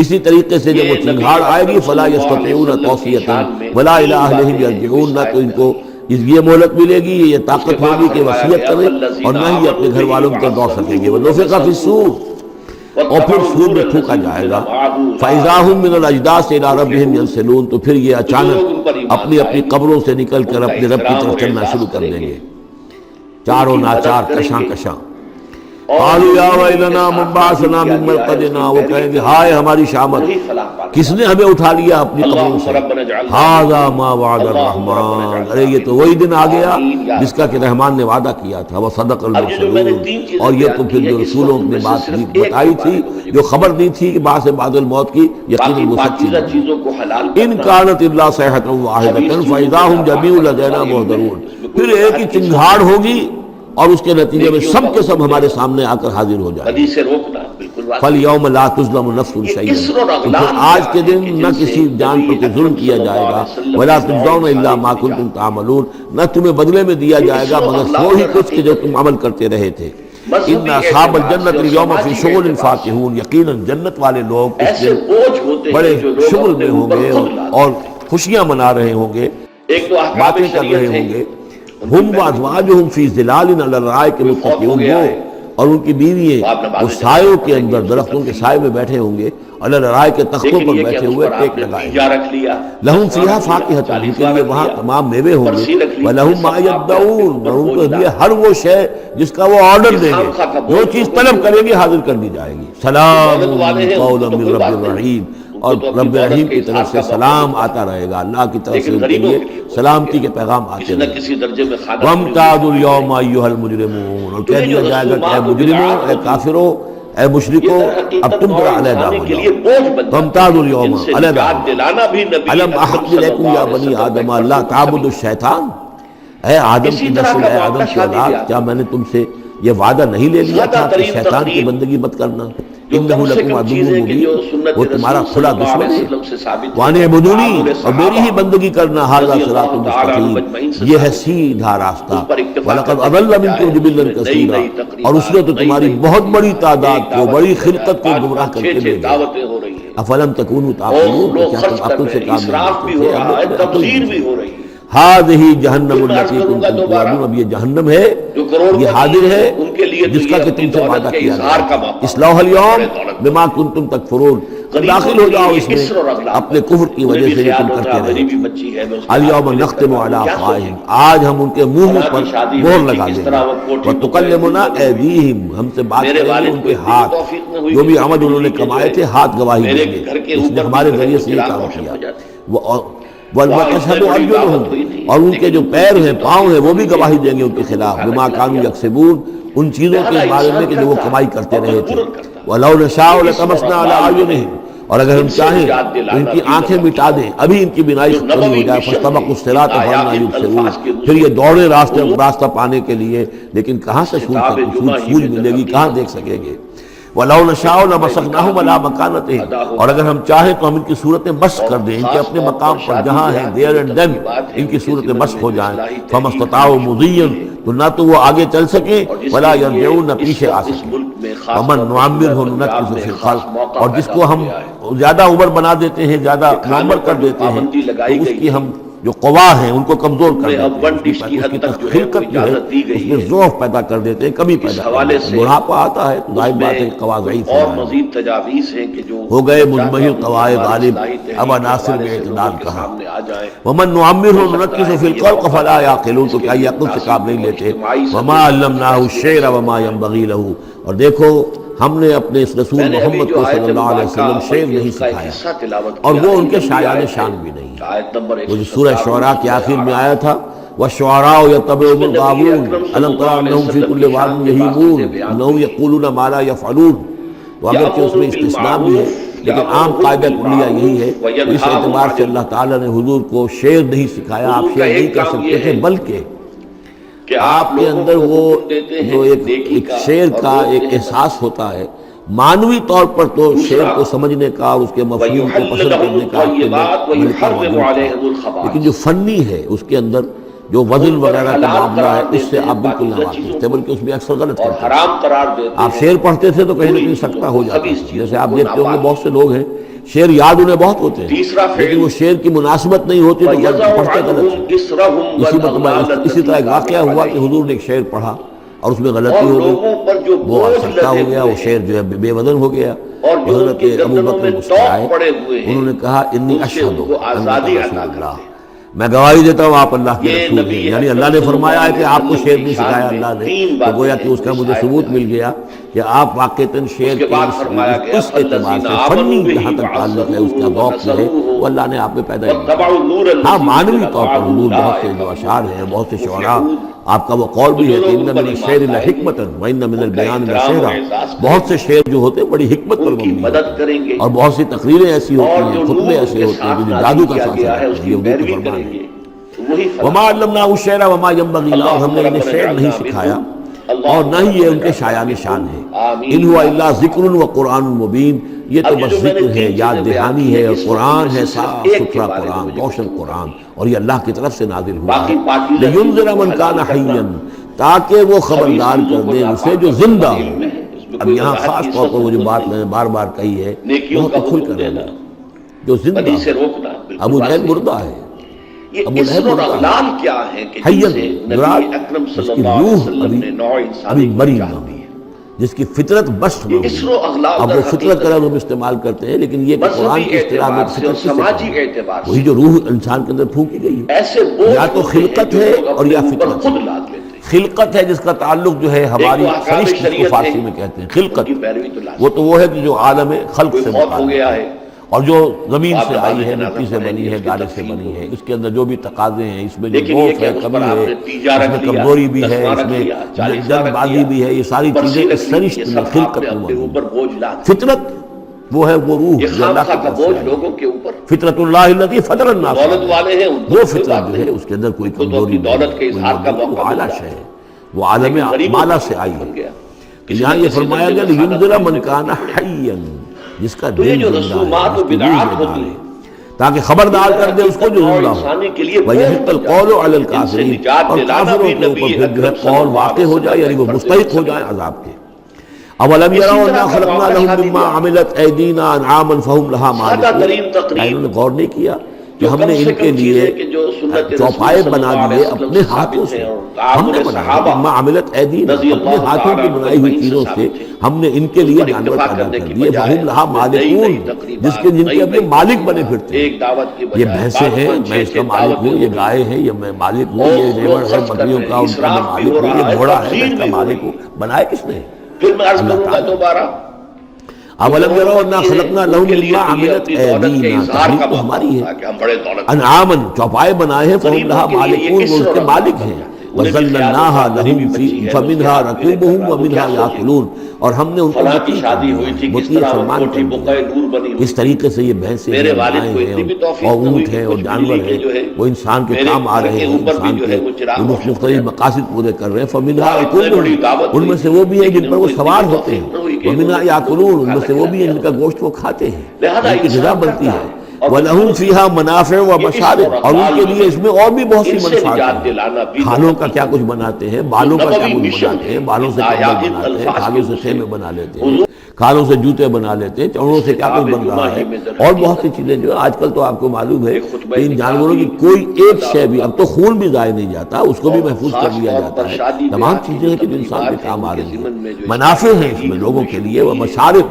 اسی طریقے سے جب وہ چنگھاڑ آئے گی فَلَا يَسْتَطِيعُونَ تَوْصِيَةً وَلَا إِلَىٰ أَهْلِهِمْ يَرْجِعُونَ، نہ تو ان کو یہ مہلت ملے گی، یہ طاقت ہوگی کہ وصیت کریں، اور نہ ہی اپنے گھر والوں کی طرف دوڑ سکیں گے۔ وَنُفِخَ فِي الصُّورِ، اور پھر سور میں پھونکا جائے گا، فَإِذَا هُم مِّنَ الْأَجْدَاثِ إِلَىٰ رَبِّهِمْ يَنسِلُونَ، تو پھر یہ اچانک اپنی اپنی قبروں سے نکل کر اپنے رب کی طرف چلنا شروع کر دیں گے، چاروں ناچار کشاں کشاں۔ قالوا یا ویلنا من بعثنا من مرقدنا، وہ کہیں گے ہائے ہماری شامت، کس نے ہمیں اٹھا لیا اپنی قبروں سے؟ ھذا ما وعد الرحمن، ارے یہ تو وہی دن آ گیا جس کا کہ رحمان نے وعدہ کیا تھا، وصدق المرسلون، اور یہ تو پھر جو رسولوں نے بات بتائی تھی، جو خبر دی تھی کہ بعد بعد الموت کی، یقیناً وہ سچی ہے۔ ان کانت الا صیحۃ واحدۃ فاذا هم جميع لدینا محضرون، پھر ایک ہی چنگھاڑ ہوگی اور اس کے نتیجے میں سب کے سب ہمارے سامنے آ کر حاضر ہو جائیں. بدی سے روکنا بالکل بات. فَالْيَوْمَ لَا تُظْلَمُ نَفْسٌ شَيْئًا، تو آج کے دن نہ کسی جان پر کوئی ظلم کیا جائے گا. وَلَا تُجْزَوْنَ إِلَّا مَا كُنتُمْ تَعْمَلُونَ، نہ تمہیں بدلے میں دیا جائے گا مگر وہی کچھ کہ جو تم عمل کرتے رہے تھے. ان اصحاب الجنت اليوم فی شغل فاکہون، یقیناً جنت والے لوگ اس دن بڑے شغل میں ہوں گے اور خوشیاں منا رہے ہوں گے، باتیں کر رہے ہوں گے. ہم وازواجہم فی ظلال علی الارائک متکئون، وہ اور ان کی بیوییں وہ سایوں کے اندر درختوں کے سائے میں بیٹھے ہوں گے، علی الارائک کے تختوں پر بیٹھے ہوئے ٹیک لگائے. لہم فیہا فاکہۃ، ان کے لیے وہاں تمام میوے ہوں گے. ولہم ما یدعون، اور ان کے لیے ہر وہ شے جس کا وہ آرڈر دیں گے، جو چیز طلب کریں گے حاضر کر دی جائے گی. سلام قولا من رب الرحیم، اور رب رحیم کی طرف سے سلام آتا رہے گا، اللہ کی طرف سے ان کے لیے سلامتی کے پیغام آتے رہے گا. وَامْتَازُوا الْيَوْمَ أَيُّهَا الْمُجْرِمُونَ، اور کہہ دیا جائے گا کہ اے مجرموں، اے کافروں، اے مشرکوں، اب تم ذرا علیحدہ ہو جاؤ. وَامْتَازُوا الْيَوْمَ علیحدہ. أَلَمْ أَعْهَدْ إِلَيْكُمْ يَا بَنِي آدَمَ أَلَّا تَعْبُدُوا الشَّيْطَانَ، اے آدم کی نسل، اے آدم کی اولاد، کیا میں نے تم سے یہ وعدہ نہیں لے لیا تھا کہ شیطان کی بندگی مت کرنا؟ انہ لکم عدو مبین، وہ تمہارا کھلا دشمن ہے. وان اعبدونی، اور میری ہی بندگی کرنا. ھذا صراط مستقیم، یہ ہے سیدھا راستہ. ولقد اضل منکم جبلا کثیرا، اور اس نے تو تمہاری بہت بڑی تعداد کو، بڑی خلقت کو گمراہ کر کے بھیجا. افلم تکونوا تعقلون، کیا تم عقل سے کام نہیں لیتے؟ ہذہ جہنم التی کنتم توعدون، اب یہ جہنم ہے، یہ حاضر ہے جس کا کہ تم سے وعدہ کیا گیا. اصلوها اليوم بما کنتم تکفرون، داخل ہو جاؤ اس میں اپنے کفر کی وجہ سے جو تم کرتے رہے. اليوم نختم علی افواہہم، آج ہم ان کے منہ پر مہر لگا دیں گے. وتکلمنا ایدیہم، ہم سے بات کریں گے ان کے ہاتھ، جو بھی عمل انہوں نے کمائے تھے ہاتھ گواہی دیں گے، اس نے ہمارے ذریعے سے یہ کام کیا. وَتَشْهَدُ أَرْجُلُهُمْ، اور ان کے جو پیر ہیں، پاؤں ہیں، وہ بھی گواہی دیں گے ان کے خلاف. بِمَا كَانُوا يَكْسِبُونَ، ان چیزوں کے بارے میں کہ جو وہ کمائی کرتے رہے تھے. وَلَوْ نَشَاءُ لَطَمَسْنَا عَلَىٰ أَعْيُنِهِمْ، اور اگر ہم چاہیں تو ان کی آنکھیں مٹا دیں، ابھی ان کی بینائی ختم ہو جائے. فَاسْتَبَقُوا الصِّرَاطَ فَأَنَّىٰ يُبْصِرُونَ، پھر یہ دوڑے راستہ پانے کے لیے، لیکن کہاں سے سوجھ ملے گی، کہاں دیکھ سکیں گے. وَلَوْ نَشَاءُ لَمَسَخْنَاهُمْ عَلَىٰ مَكَانَتِهِمْ، اور اگر ہم چاہیں تو ہم ان کی صورتیں مسخ کر دیں، ان کے اپنے مقام پر جہاں ہیں، there and then ان کی صورتیں مسخ ہو جائیں. فَمَا اسْتَطَاعُوا مُضِيًّا، تو نہ تو وہ آگے چل سکیں، وَلَا يَرْجِعُونَ، نہ پیچھے آ سکیں. وَمَن نُعَمِّرْهُ نُنَكِّسْهُ فِي الْخَلْقِ، اور جس کو ہم زیادہ عمر بنا دیتے ہیں، زیادہ معمر کر دیتے ہیں، تو اس کی ہم جو قوا ہیں ان کو کمزور کر دیتے ہیں، اس کی خلقت جو ہے اس میں ضعف پیدا کر دیتے ہیں، کمی پیدا کر دیتے ہیں. بڑھاپا آتا ہے تو ظاہر بات ہے کہ قوا ضعیف ہو گئے. مزمحل قواعد غالب، اب عناصر میں اعتدال کہاں. ومن نعمرہ ننکسہ فی الخلق فلا یعقلون، تو کیا یہ عقل سے کام نہیں لیتے. وما علمناہ الشعر وما ينبغی لہ، اور دیکھو ہم نے اپنے اس رسول محمد کو صلی اللہ علیہ وسلم شعر نہیں سکھایا، اور وہ ان کے شاعران شان بھی نہیں. وہ جو سورہ شعراء کے آخر میں آیا تھا، وَالشُّعَرَاءُ يَتَّبِعُهُمُ الْغَاوُونَ أَلَمْ تَرَ أَنَّهُمْ فِي كُلِّ وَادٍ يَهِيمُونَ أَنَّهُمْ يَقُولُونَ مَا لَا يَفْعَلُونَ. وہ اگرچہ اس میں استثناء بھی ہے، لیکن عام قاعدہ کلیہ یہی ہے. اس اعتبار سے اللہ تعالیٰ نے حضور کو شعر نہیں سکھایا، آپ شعر نہیں کہہ سکتے تھے، بلکہ آپ کے اندر وہ جو ایک شعر کا ایک احساس ہوتا ہے، معنوی طور پر تو شعر کو سمجھنے کا اور اس کے مفہوم کو پسند کرنے کا آپ کے ملکہ موجود ہے، لیکن جو فنی ہے اس کے اندر جو وزن وغیرہ کا معاملہ ہے، اس سے آپ بالکل نہ واقف تھے، بلکہ اس میں اکثر غلط کرتے ہیں. آپ شعر پڑھتے تھے تو کہیں نہ کہیں سکتا ہو جاتا ہے. جیسے آپ دیکھتے ہوں گے بہت سے لوگ ہیں شعر یاد انہیں بہت ہوتے ہیں، لیکن وہ شعر کی مناسبت نہیں ہوتی تو پڑھتے غلط. اسی طرح ایک واقعہ ہوا کہ حضور نے ایک شعر پڑھا اور اس میں غلطی ہو گئی، وہ سکتا ہو گیا، وہ شعر جو ہے بے وزن ہو گیا. حضرت ابو بکر مسکرائے، انہوں نے کہا انی اشہد انک رسول اللہ، میں گواہی دیتا ہوں آپ اللہ کے رسول ہیں. یعنی اللہ نے فرمایا ہے کہ آپ کو شعر نہیں سکھایا اللہ نے، تو گویا کہ اس کا مجھے ثبوت مل گیا کہ آپ واقعتاً شعر کے اس اعتبار سے فنی جہاں تک تعلق ہے، اس کا ذوق جو ہے وہ اللہ نے آپ میں پیدا کیا. ہاں معنوی طور پر حضور بہت سے جو اشعار ہیں، بہت سے شعراء، آپ کا وہ قول بھی ہے کہ ان من الشعر لحکمۃ وان من البیان لسحرا، بہت سے شعر جو ہوتے ہیں بڑی حکمت پر مبنی ہوتے ہیں، اور بہت سی تقریریں ایسی ہوتی ہیں، خطبے ایسے ہوتے ہیں جو جادو کا سانسہ ہے. یہ حضور کا فرمان ہے. وما علمناہ الشعر وما ينبغی لہ، ہم نے انہیں شعر نہیں سکھایا اور نہ ہی یہ ان کے شایان شان ہے۔ ان ہوا الا ذکر و قرآن مبین، یہ تو بس ذکر ہے، یاد دہانی ہے، اور قرآن ہے، صاف ستھرا قرآن، روشن قرآن، اور یہ اللہ کی طرف سے نازل ہوا ہے۔ لِيُنذِرَ مَن كَانَ حَيًّا، تاکہ وہ خبردار کر دے اسے جو زندہ ہو۔ اب یہاں خاص طور پر وہ جو بات میں نے بار بار کہی ہے وہ تو کھل کر رہنا، جو زندہ ہو۔ ابو جہل مردہ ہے، ابو لہب مردہ ہے، حیّن مراد جس کی روح ابھی مری نہ ہو، جس کی فطرت بشت نہ ہو۔ اب وہ فطرت کا لفظ ہم استعمال کرتے ہیں، لیکن یہ کہ قرآن کی اصطلاح میں فطرت کسے کہتے ہیں؟ وہی جو روح انسان کے اندر پھونکی گئی ہے، یا تو خلقت ہے اور یا فطرت ہے۔ خلقت ہے جس کا تعلق جو ہے ہماری فرشت جس کو فارسی میں کہتے ہیں خلقت، وہ ہے کہ جو عالم خلق سے متعلق ہے، اور جو زمین سے آئی ہے، مٹی سے بنی ہے، گارے سے بنی ہے، اس کے اندر جو بھی تقاضے ہیں، اس میں جو ضعف ہے، کمی ہے، اس میں کمزوری بھی ہے، اس میں جلد بازی بھی ہے، یہ ساری چیزیں اس فرشت میں خلقت میں موجود ہیں۔ فطرت وہ ہے وہ روح جو اللہ کی طرف سے آئی، فطرت اللہ التی فطر الناس، وہ فطرت جو ہے اس کے اندر کوئی کمزوری نہیں، وہ اعلیٰ شے ہے، وہ عالم مالا سے آئی ہے۔ یہاں یہ فرمایا گیا لِيُنذِرَ مَن كَانَ حَيًّا، جس کا دل زندہ ہے، جس کی روح زندہ ہے، تاکہ خبردار کر دے اس کو جو زندہ ہو۔ وَيَحِقَّ الْقَوْلُ عَلَى الْكَافِرِينَ، اور کافروں کے اوپر پھر جو ہے قول واقع ہو جائے، یعنی وہ مستحق ہو جائے عذاب کے۔ اولم یروا انا خلقنا لهم مما عملت ایدینا انعاما فهم لها مالکون، انہوں نے غور نہیں کیا کہ ہم نے ان کے لیے چوپائے بنا دیے اپنے ہاتھوں سے، ہم نے بنایا مما عملت ایدینا، اپنے ہاتھوں کی بنائی ہوئی چیزوں سے ہم نے ان کے لیے جانور پیدا کر دیے، فهم لها مالکون، جس کے جن کے اپنے مالک بنے پھرتے ہیں۔ یہ بھینسیں ہیں، میں اس کا مالک ہوں، یہ گائے ہیں، یہ میں مالک ہوں، یہ ریوڑ ہے بکریوں کا، ان کا میں مالک ہوں، یہ گھوڑا ہے، میں اس کا مالک ہوں۔ بنائے کس نے؟ پھر میں عرض کروں گا دوبارہ، اولم یروا انا خلقنا لهم مما عملت ایدینا، تحریف تو ہماری ہے، انعاما چوپائے بنائے ہیں، فهم لها مالکون، وہ اس کے مالک ہیں، وَذَلَّلْنَاهَا لَهُمْ فَمِنْهَا رَكُوبُهُمْ وَمِنْهَا يَأْكُلُونَ، اور ہم نے ان کو مطیع کر دیا، مطیع فرمان کر دیا۔ اس طریقے سے یہ بھینسیں ہیں، گائیں ہیں، اور اونٹ ہیں، اور جانور ہیں، وہ انسان کے کام آ رہے ہیں، انسان کے مختلف مقاصد پورے کر رہے ہیں۔ فَمِنْهَا يَأْكُلُونَ، ان میں سے وہ بھی ہیں جن پر وہ سوار ہوتے ہیں، وَمِنْهَا يَأْكُلُونَ، ان میں سے وہ بھی ہیں جن کا گوشت وہ کھاتے ہیں، ان کی غذا بنتی ہے۔ وَلَهُمْ فِيهَا مَنَافِعُ وَمَشَارِبُ، اور ان کے لیے اس میں اور بھی بہت سی منفعت ہیں۔ کھانوں کا کیا کچھ بناتے ہیں، بالوں کا کیا کچھ بناتے ہیں، بالوں سے کپڑے بناتے ہیں، کھالوں سے خیمے بنا لیتے ہیں، کھالوں سے جوتے بنا لیتے ہیں، چمڑوں سے کیا کچھ بن رہا ہے، اور بہت سی چیزیں جو آج کل تو آپ کو معلوم ہے کہ ان جانوروں کی کوئی ایک شے بھی، اب تو خون بھی ضائع نہیں جاتا، اس کو بھی محفوظ کر لیا جاتا ہے۔ تمام چیزیں ہیں کہ جو انسان کے کام آ رہی ہیں، منافع ہیں اس میں لوگوں کے لیے، وہ مشارب،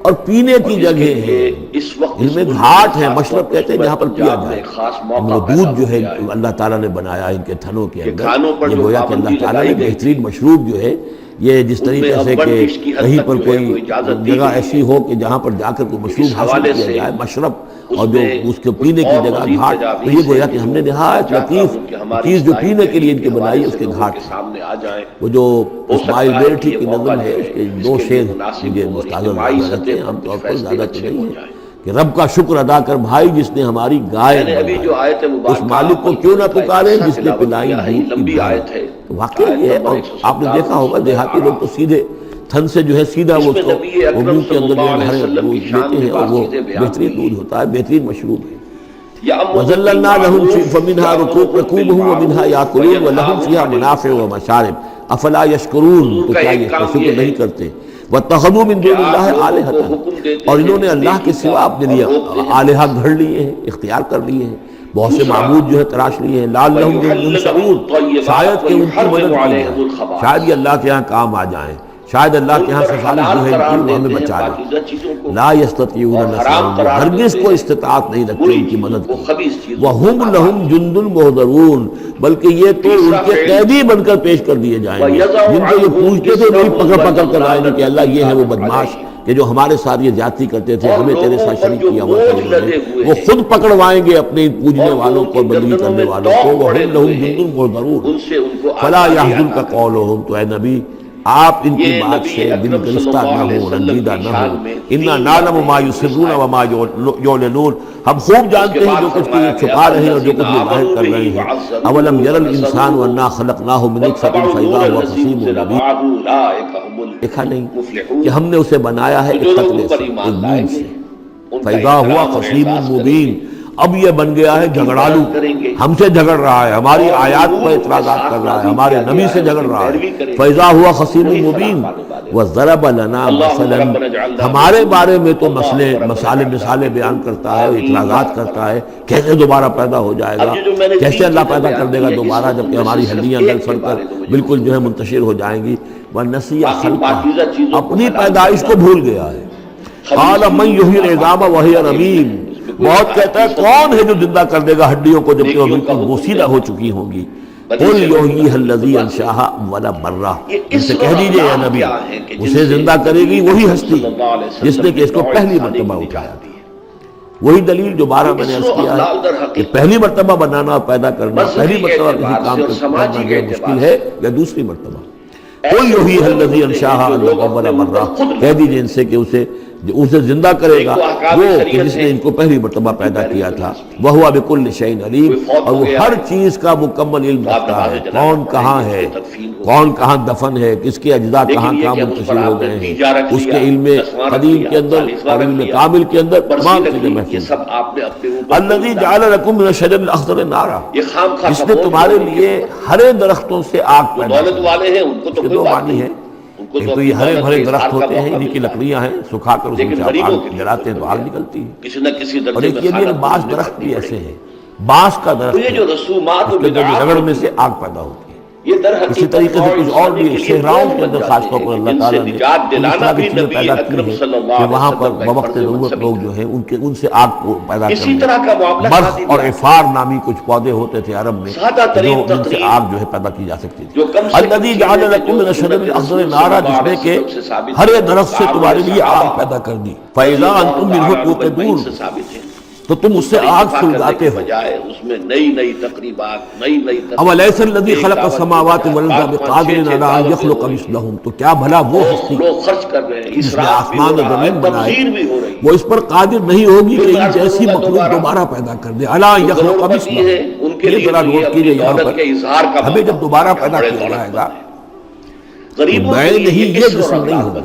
اور پینے کی جگہ ہے، ان میں گھاٹ ہے، مشرب کہتے ہیں جہاں پر پیا جائے۔ وہ دودھ جو ہے اللہ تعالیٰ نے بنایا ان کے تھنوں کے اندر، یہ گویا کہ اللہ تعالیٰ نے بہترین مشروب جو ہے، یہ جس طریقے سے کہ کہیں پر کوئی جگہ ایسی ہو کہ جہاں پر جا کر کوئی مشروب حاصل کیا جائے، مشرب، اور جو اس کے پینے کی جگہ گھاٹ، تو یہ گویا کہ ہم نے نہایت لطیف چیز جو پینے کے لیے ان کے بنائی، اس کے گھاٹ۔ وہ جو اسماعیل بیرٹھی کی نظم ہے، اس کے دو شعر مجھے مستحضر رہتے ہیں، عام طور پر زیادہ تو نہیں ہے، کہ رب کا شکر ادا کر بھائی جس نے ہماری گائے بنائی، اس مالک کو کیوں نہ پکارے جس نے پلائی دودھ کی بھائی۔ واقعی یہ ہے، اور آپ نے دیکھا ہوگا دیہاتی لوگ تو سیدھے تھن سے جو ہے سیدھا وہ اس کو منہ کے اندر جو لیتے ہیں، اور وہ بہترین دودھ ہوتا ہے، بہترین مشروب ہے۔ وَذَلَّلْنَا لَهُمْ فَمِنْهَا رَكُوبُهُمْ وَمِنْهَا يَأْكُلُونَ وَلَهُمْ فِيهَا مَنَافِعُ وَمَشَارِبُ أَفَلَا يَشْكُرُونَ، تو کیا یہ شکر نہیں کرتے؟ وَاتَّخَذُوا مِن دُونِ اللَّهِ آلِهَةً، اور انہوں نے اللہ کے سوا اپنے لیے آلہہ گھڑ لیے ہیں، اختیار کر لیے ہیں، بہت سے معبود جو ہے تراش لیے ہیں، لَعَلَّهُمْ يُنصَرُونَ، شاید کہ ان کی مدد کی جائے، شاید یہ اللہ کے ہاں کام آ جائیں، شاید اللہ کے ہاں سفارش جو ہے ان کی ہمیں بچا لے۔ لا يستطيعون نصرهم، ہرگز کو استطاعت نہیں رکھتے ان کی مدد کی۔ وَهُمْ لَهُمْ جُنْدٌ مُحْضَرُونَ، بلکہ یہ تو ان کے قیدی بن کر پیش کر دیے جائیں گے، جن کو یہ پوچھتے تھے وہی پکڑ پکڑ کر آئیں گے کہ اللہ یہ ہے وہ بدماش کہ جو ہمارے ساتھ یہ زیادتی کرتے تھے، ہمیں تیرے ساتھ شریک کیا ہوا تھا، وہ خود پکڑوائیں گے اپنے پوجنے والوں کو، بندگی کرنے والوں کو۔ وَهُمْ لَهُمْ جُنْدٌ مُحْضَرُونَ فَلَا يَحْزُنْكَ قَوْلُهُمْ، تو اے نبی آپ ان کی بات سے دل گرفتہ نہ ہو، رنجیدہ نہ ہو۔ انا نعلم ما یسرون وما یعلنون، ہم خوب جانتے ہیں جو کچھ یہ چھپا رہے ہیں اور جو کچھ یہ ظاہر کر رہے ہیں۔ اولم یر الانسان انا خلقناہ من نطفۃ فاذا هو خصیم مبین، دیکھا نہیں کہ ہم نے اسے بنایا ہے ایک قطرے سے، ایک بوند سے، فاذا هو خصیم مبین، اب یہ بن گیا ہے جھگڑالو، ہم سے جھگڑ رہا ہے، ہماری آیات پر اعتراضات کر رہا ہے، ہمارے نبی سے جھگڑ رہا ہے۔ فَإِذَا هُوَ خَصِيمٌ مُّبِينٌ وَضَرَبَ لَنَا مَثَلًا، ہمارے بارے میں تو مثالیں بیان کرتا ہے، اعتراضات کرتا ہے، کیسے دوبارہ پیدا ہو جائے گا، کیسے اللہ پیدا کر دے گا دوبارہ، جبکہ ہماری ہڈیاں گل سڑ کر بالکل جو ہے منتشر ہو جائیں گی۔ وَنَسِيَ خَلْقَهُ، اپنی پیدائش کو بھول گیا ہے۔ قَالَ مَن يُحْيِي الْعِظَامَ وَهِيَ رَمِيمٌ، بہت کہتا ہے کون ہے جو زندہ کر دے گا ہڈیوں کو جبکہ وہ بالکل بوسیدہ ہو چکی ہوں گی۔ قُلْ يُحْيِيهَا الَّذِي أَنشَأَهَا أَوَّلَ مَرَّةٍ، ان سے کہہ دیجئے اے نبی، اسے زندہ کرے گی وہی ہستی جس نے کہ اس کو پہلی مرتبہ اٹھایا تھا۔ وہی دلیل جو بارہ میں نے عرض کیا ہے کہ پہلی مرتبہ بنانا اور پیدا کرنا، پہلی مرتبہ کسی کام کو کرنا جو مشکل ہے یا دوسری مرتبہ۔ قُلْ يُحْيِيهَا الَّذِي أَنشَأَهَا أَوَّلَ مَرَّةٍ، کہہ دیجئے ان سے کہ اسے زندہ کرے گا وہ کہ جس نے ان کو پہلی مرتبہ پیدا کیا تھا۔ وَهُوَ بِكُلِّ شَيْءٍ عَلِيمٌ، اور وہ ہر چیز کا مکمل علم رکھتا ہے، کون کہاں ہے، کون کہاں دفن ہے، کس کے اجزاء کہاں کہاں منتشر ہو گئے ہیں، اس کے علم قدیم کے اندر اور علم کامل کے اندر تمام چیزیں محفوظ ہیں۔ الَّذِي جَعَلَ لَكُم مِّنَ الشَّجَرِ الْأَخْضَرِ نَارًا، جس نے تمہارے لیے ہرے درختوں سے آگ پیدا کی۔ اس کے دو معنی ہیں، ایک تو یہ ہرے بھرے درخت ہوتے ہیں، انہی کی لکڑیاں ہیں، سکھا کر اس میں سے آگ جلاتے ہیں تو آگ نکلتی ہے، اور ایک یہ بھی ہے بعض درخت بھی ایسے ہیں، بانس کا درخت ہے، اس کے رگڑ میں سے آگ پیدا ہوتی ہے۔ اسی طریقے سے کچھ اور بھی صحراؤں کے اندر خاص طور پر اللہ تعالیٰ نے اس طرح کی چیزیں پیدا کی ہیں کہ وہاں پر بوقت ضرورت لوگ جو ہیں ان سے آگ کو پیدا کرنے، برف اور عفار نامی کچھ پودے ہوتے تھے عرب میں جو ان سے آگ جو ہے پیدا کی جا سکتی تھی۔ الذی جعل لکم من الشجر الاخضر نارا، جس نے کہ ہر درخت سے تمہارے لیے آگ پیدا کر دی۔ فاذا انتم منہ توقدون، تو تم اس سے آگ سلگاتے ہو۔ اولیس الذی خلق السماوات والارض بقادر علی ان یخلق مثلہم، تو کیا بھلا وہ ہستی جس نے آسمان و زمین بنائے وہ اس پر قادر نہیں ہوگی کہ ان جیسی مخلوق دوبارہ پیدا کر دے۔ الی ان یخلق مثلہم، یہ ذرا نوٹ کیجئے یہاں پر، ہمیں جب دوبارہ پیدا کیا جائے گا تو میں نہیں، یہ جسم نہیں ہوگا،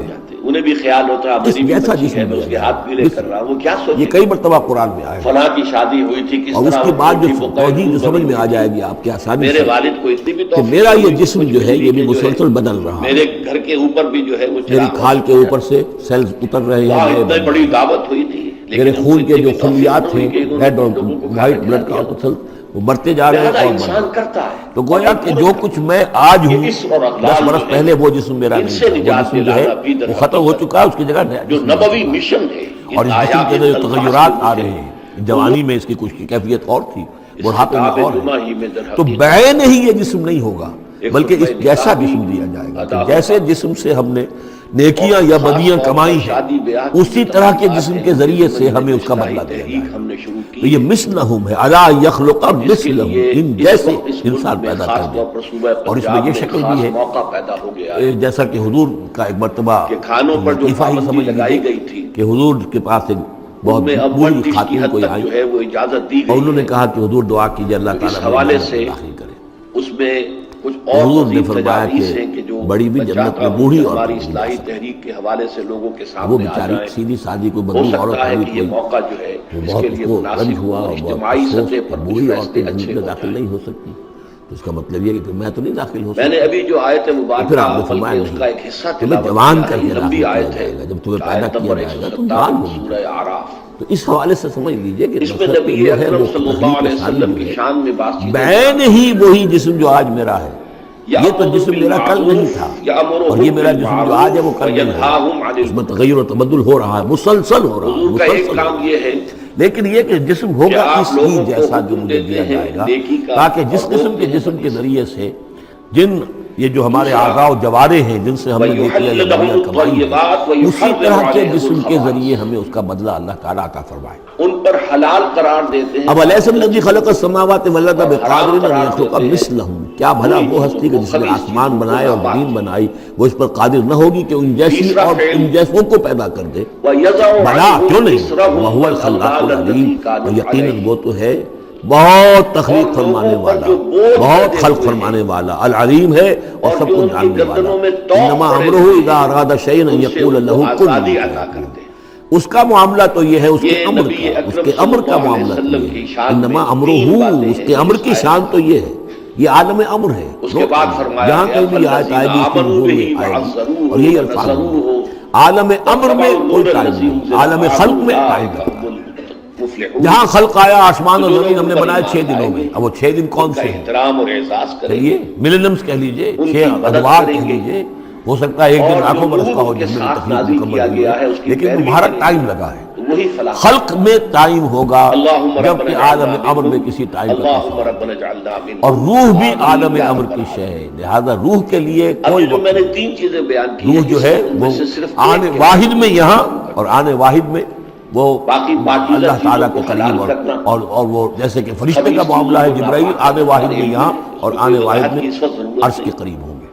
انہیں بھی خیال ہوتا ہے اس جیسا جسم میں اس کے ہاتھ پیلے کر رہا ہوں، وہ کیا سوچے، یہ کئی مرتبہ قرآن میں آیا ہے، فلاں کی شادی ہوئی تھی کس طرح، اور اس کے بعد جو توجیہ جو سمجھ میں آ جائے گی آپ کے آسانی میرے سے والد کو اتنی بھی کہ میرا یہ جسم جو ہے یہ بھی مسلسل بدل رہا ہے، میرے گھر کے اوپر بھی جو ہے وہ میری کھال کے اوپر سے سیلز اتر رہے ہیں، اتنی بڑی دعوت ہوئی تھی، میرے خون کے جو خلیات ہیں ریڈ اور وائٹ بلڈ کا وہ بڑھتے جا رہے ہیں اور انسان کرتا ہے۔ تو گویا کہ جو کچھ میں آج ہوں 10 برس پہلے وہ جسم میرا نہیں تھا، وہ جسم جو ہے وہ ختم ہو چکا ہے، اس کی جگہ نیا جو جسم نبوی مشن ہے، اور اس جسم کے اندر جو تغیرات آ رہے ہیں، جوانی میں اس کی کچھ کیفیت اور تھی، بڑھاپے میں اور ہے، تو بعین ہی یہ جسم نہیں ہوگا بلکہ اس جیسا جسم دیا جائے گا کہ جیسے جسم سے ہم نے نیکیاں یا بدیاں کمائی ہیں اسی طرح کے جسم کے ذریعے سے ہمیں اس کا بدلہ دیا جائے گا۔ تو یہ مثلہم ہے، الا یخلق مثلہم، ان جیسے انسان پیدا کر دے، اور اس میں یہ شکل بھی ہے جیسا کہ حضور کا ایک مرتبہ لطیفہ ہی سمجھ لیجیے کہ حضور کے پاس ایک بہت بوڑھی خاتون کوئی آئی اور انہوں نے کہا کہ حضور دعا کیجیے اللہ تعالیٰ حوالے سے داخل کرے۔ اس میں حضور نے فرمایا کہ بڑی بھی جنت میں بوڑھی اور ہماری اصلاحی تحریک کے حوالے سے لوگوں کے وہ سامنے آ بیچاری جائے، سیدھی سادی کوئی ہو بدو سکتا عورت ہے ہوئی کہ یہ کوئی موقع جو ہے وہ اس بہت کے اس لیے کو رنج مناسب ہوا ہو، اور اجتماعی بہت سطح پر بوڑھی کچھ عورتیں فیصلے جنت اچھے میں ہو داخل جائیں۔ نہیں ہو سکتی، تو اس کا مطلب یہ کہ میں تو نہیں داخل ہو میں نے سکتا۔ ابھی جو آیت مبارکہ پھر آپ نے فرمایا اس کا ایک حصہ تمہیں تلاوت جوان کیا کر ہے، کے لمبی داخل آیت کیا ہے، جائے گا، جب تمہیں پیدا آیت کیا نمبر جائے گا تم 177 جوان ہوگی۔ سورہ اعراف۔ تو اس حوالے سے سمجھ لیجئے کہ اس میں نبی جو ہے اکرم وہ صلی اللہ تحریک علیہ ثانی وسلم جو کی ہے شان میں بات کی بعین ہی وہی جسم جو آج میرا ہے، یہ تو جسم میرا کل نہیں تھا، اور یہ میرا جسم جو آج ہے وہ کل نہیں ہے، اس میں تغیر و تبدل ہو رہا ہے، مسلسل ہو رہا ہے، حضور کا ایک مسلسل کام یہ ہے لیکن یہ کہ جسم ہوگا اس لوگوں ہی کو جیسا جو حکم مجھے دیتے دیا ہیں جائے گا، نیکی کا تاکہ جس اور قسم روکتے کے ہیں جسم کے بدی سے۔ ذریعے سے جن یہ جو ہمارے اعضاء و جوارے ہیں جن سے ہم نے نیکیاں یا بریاں کمائی ہیں، اسی طرح کے جسم کے ذریعے ہمیں اس کا بدلہ اللہ تعالیٰ عطا فرمائے۔ ان پر حلال قرار دیتے ہیں۔ اب الیس الذی خلق السماوات والارض بقادر ان یخلق مثلہم، کیا بھلا وہ ہستی کہ جس نے آسمان بنائے اور زمین بنائی وہ اس پر قادر نہ ہوگی کہ ان جیسی اور ان جیسوں کو پیدا کر دے؟ بھلا کیوں نہیں؟ وہو الخلاق العلیم، یقیناً وہ تو ہے بہت تخلیق فرمانے والا، بہت خلق فرمانے والا، العلیم ہے اور سب کو جاننے والا۔ انما امرہ اذا اراد شیئا ان یقول له کن فیکون، اس کا معاملہ تو یہ ہے، اس کے امر کا، اس کے امر کا معاملہ تو یہ ہے۔ انما امرہ، اس کے امر کی شان تو یہ ہے، یہ عالم امر ہے۔ جہاں کہیں بھی آیت آئے گی اس کے نزول میں آئے گی، اور یہی الفاظ ہیں۔ عالم امر میں کوئی ٹائم نہیں، عالم خلق میں ٹائم ہے۔ جہاں خلق آیا آسمان اور زمین ہم نے بنائے 6 دنوں میں، اب وہ 6 دن کون سے ہیں؟ احترام اور اعزاز کریں، چلیے ملینمز کہہ لیجئے، 6 ادوار کہہ لیجئے، ہو سکتا ہے ایک دن لاکھوں برس کا ہو جس میں تخلیق مکمل ہوئی ہے، لیکن تمہارا ٹائم لگا ہے۔ وہی فلاح خلق میں ٹائم ہوگا جبکہ عالم امر میں کسی ٹائم کا اللہم ربنا اجعلنا من، اور روح بھی عالم امر کی شے ہے، لہذا روح کے لیے کوئی جو میں نے 3 چیزیں بیان کی، روح جو ہے وہ آنے واحد میں یہاں اور آنے واحد میں وہ اللہ تعالیٰ کے قریب، اور وہ جیسے کہ فرشتے کا معاملہ ہے، جبرائیل آنے واحد میں یہاں اور آنے واحد میں عرش کے قریب ہوں گے،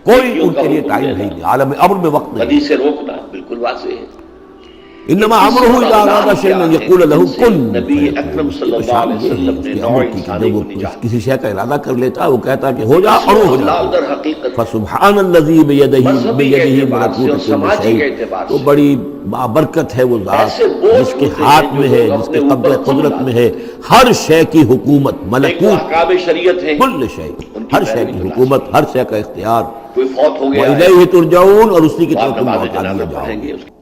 کوئی ان کے لیے ٹائم نہیں، عالم امر میں وقت نہیں۔ حدیث سے روکنا بالکل واضح ہے۔ انما امرہ اذا اراد شیئا ان یقول له کن نبی اکرم صلی اللہ علیہ وسلم نے نوع انسانی کو نجات، کسی شے کا ارادہ کر لیتا ہے وہ کہتا ہے کہ ہو جا اور وہ ہو جاتا ہے۔ فسبحان الذی بیدہ ملکوت کل شیء، تو بڑی بابرکت ہے وہ ذات جس کے ہاتھ میں ہے، جس کے قبضہ قدرت میں ہے ہر شے کی حکومت، ملکوت احکام شریعت ہیں، کل شیء، ہر شے کی حکومت، ہر شے کا اختیار۔ کوئی فوت ہو گیا وَإِلَيْهِ تُرْجَعُونَ، اور اسی کی طرف تم نماز لوٹا جنازہ دیے پڑھیں جاؤ گے گے۔ اس کی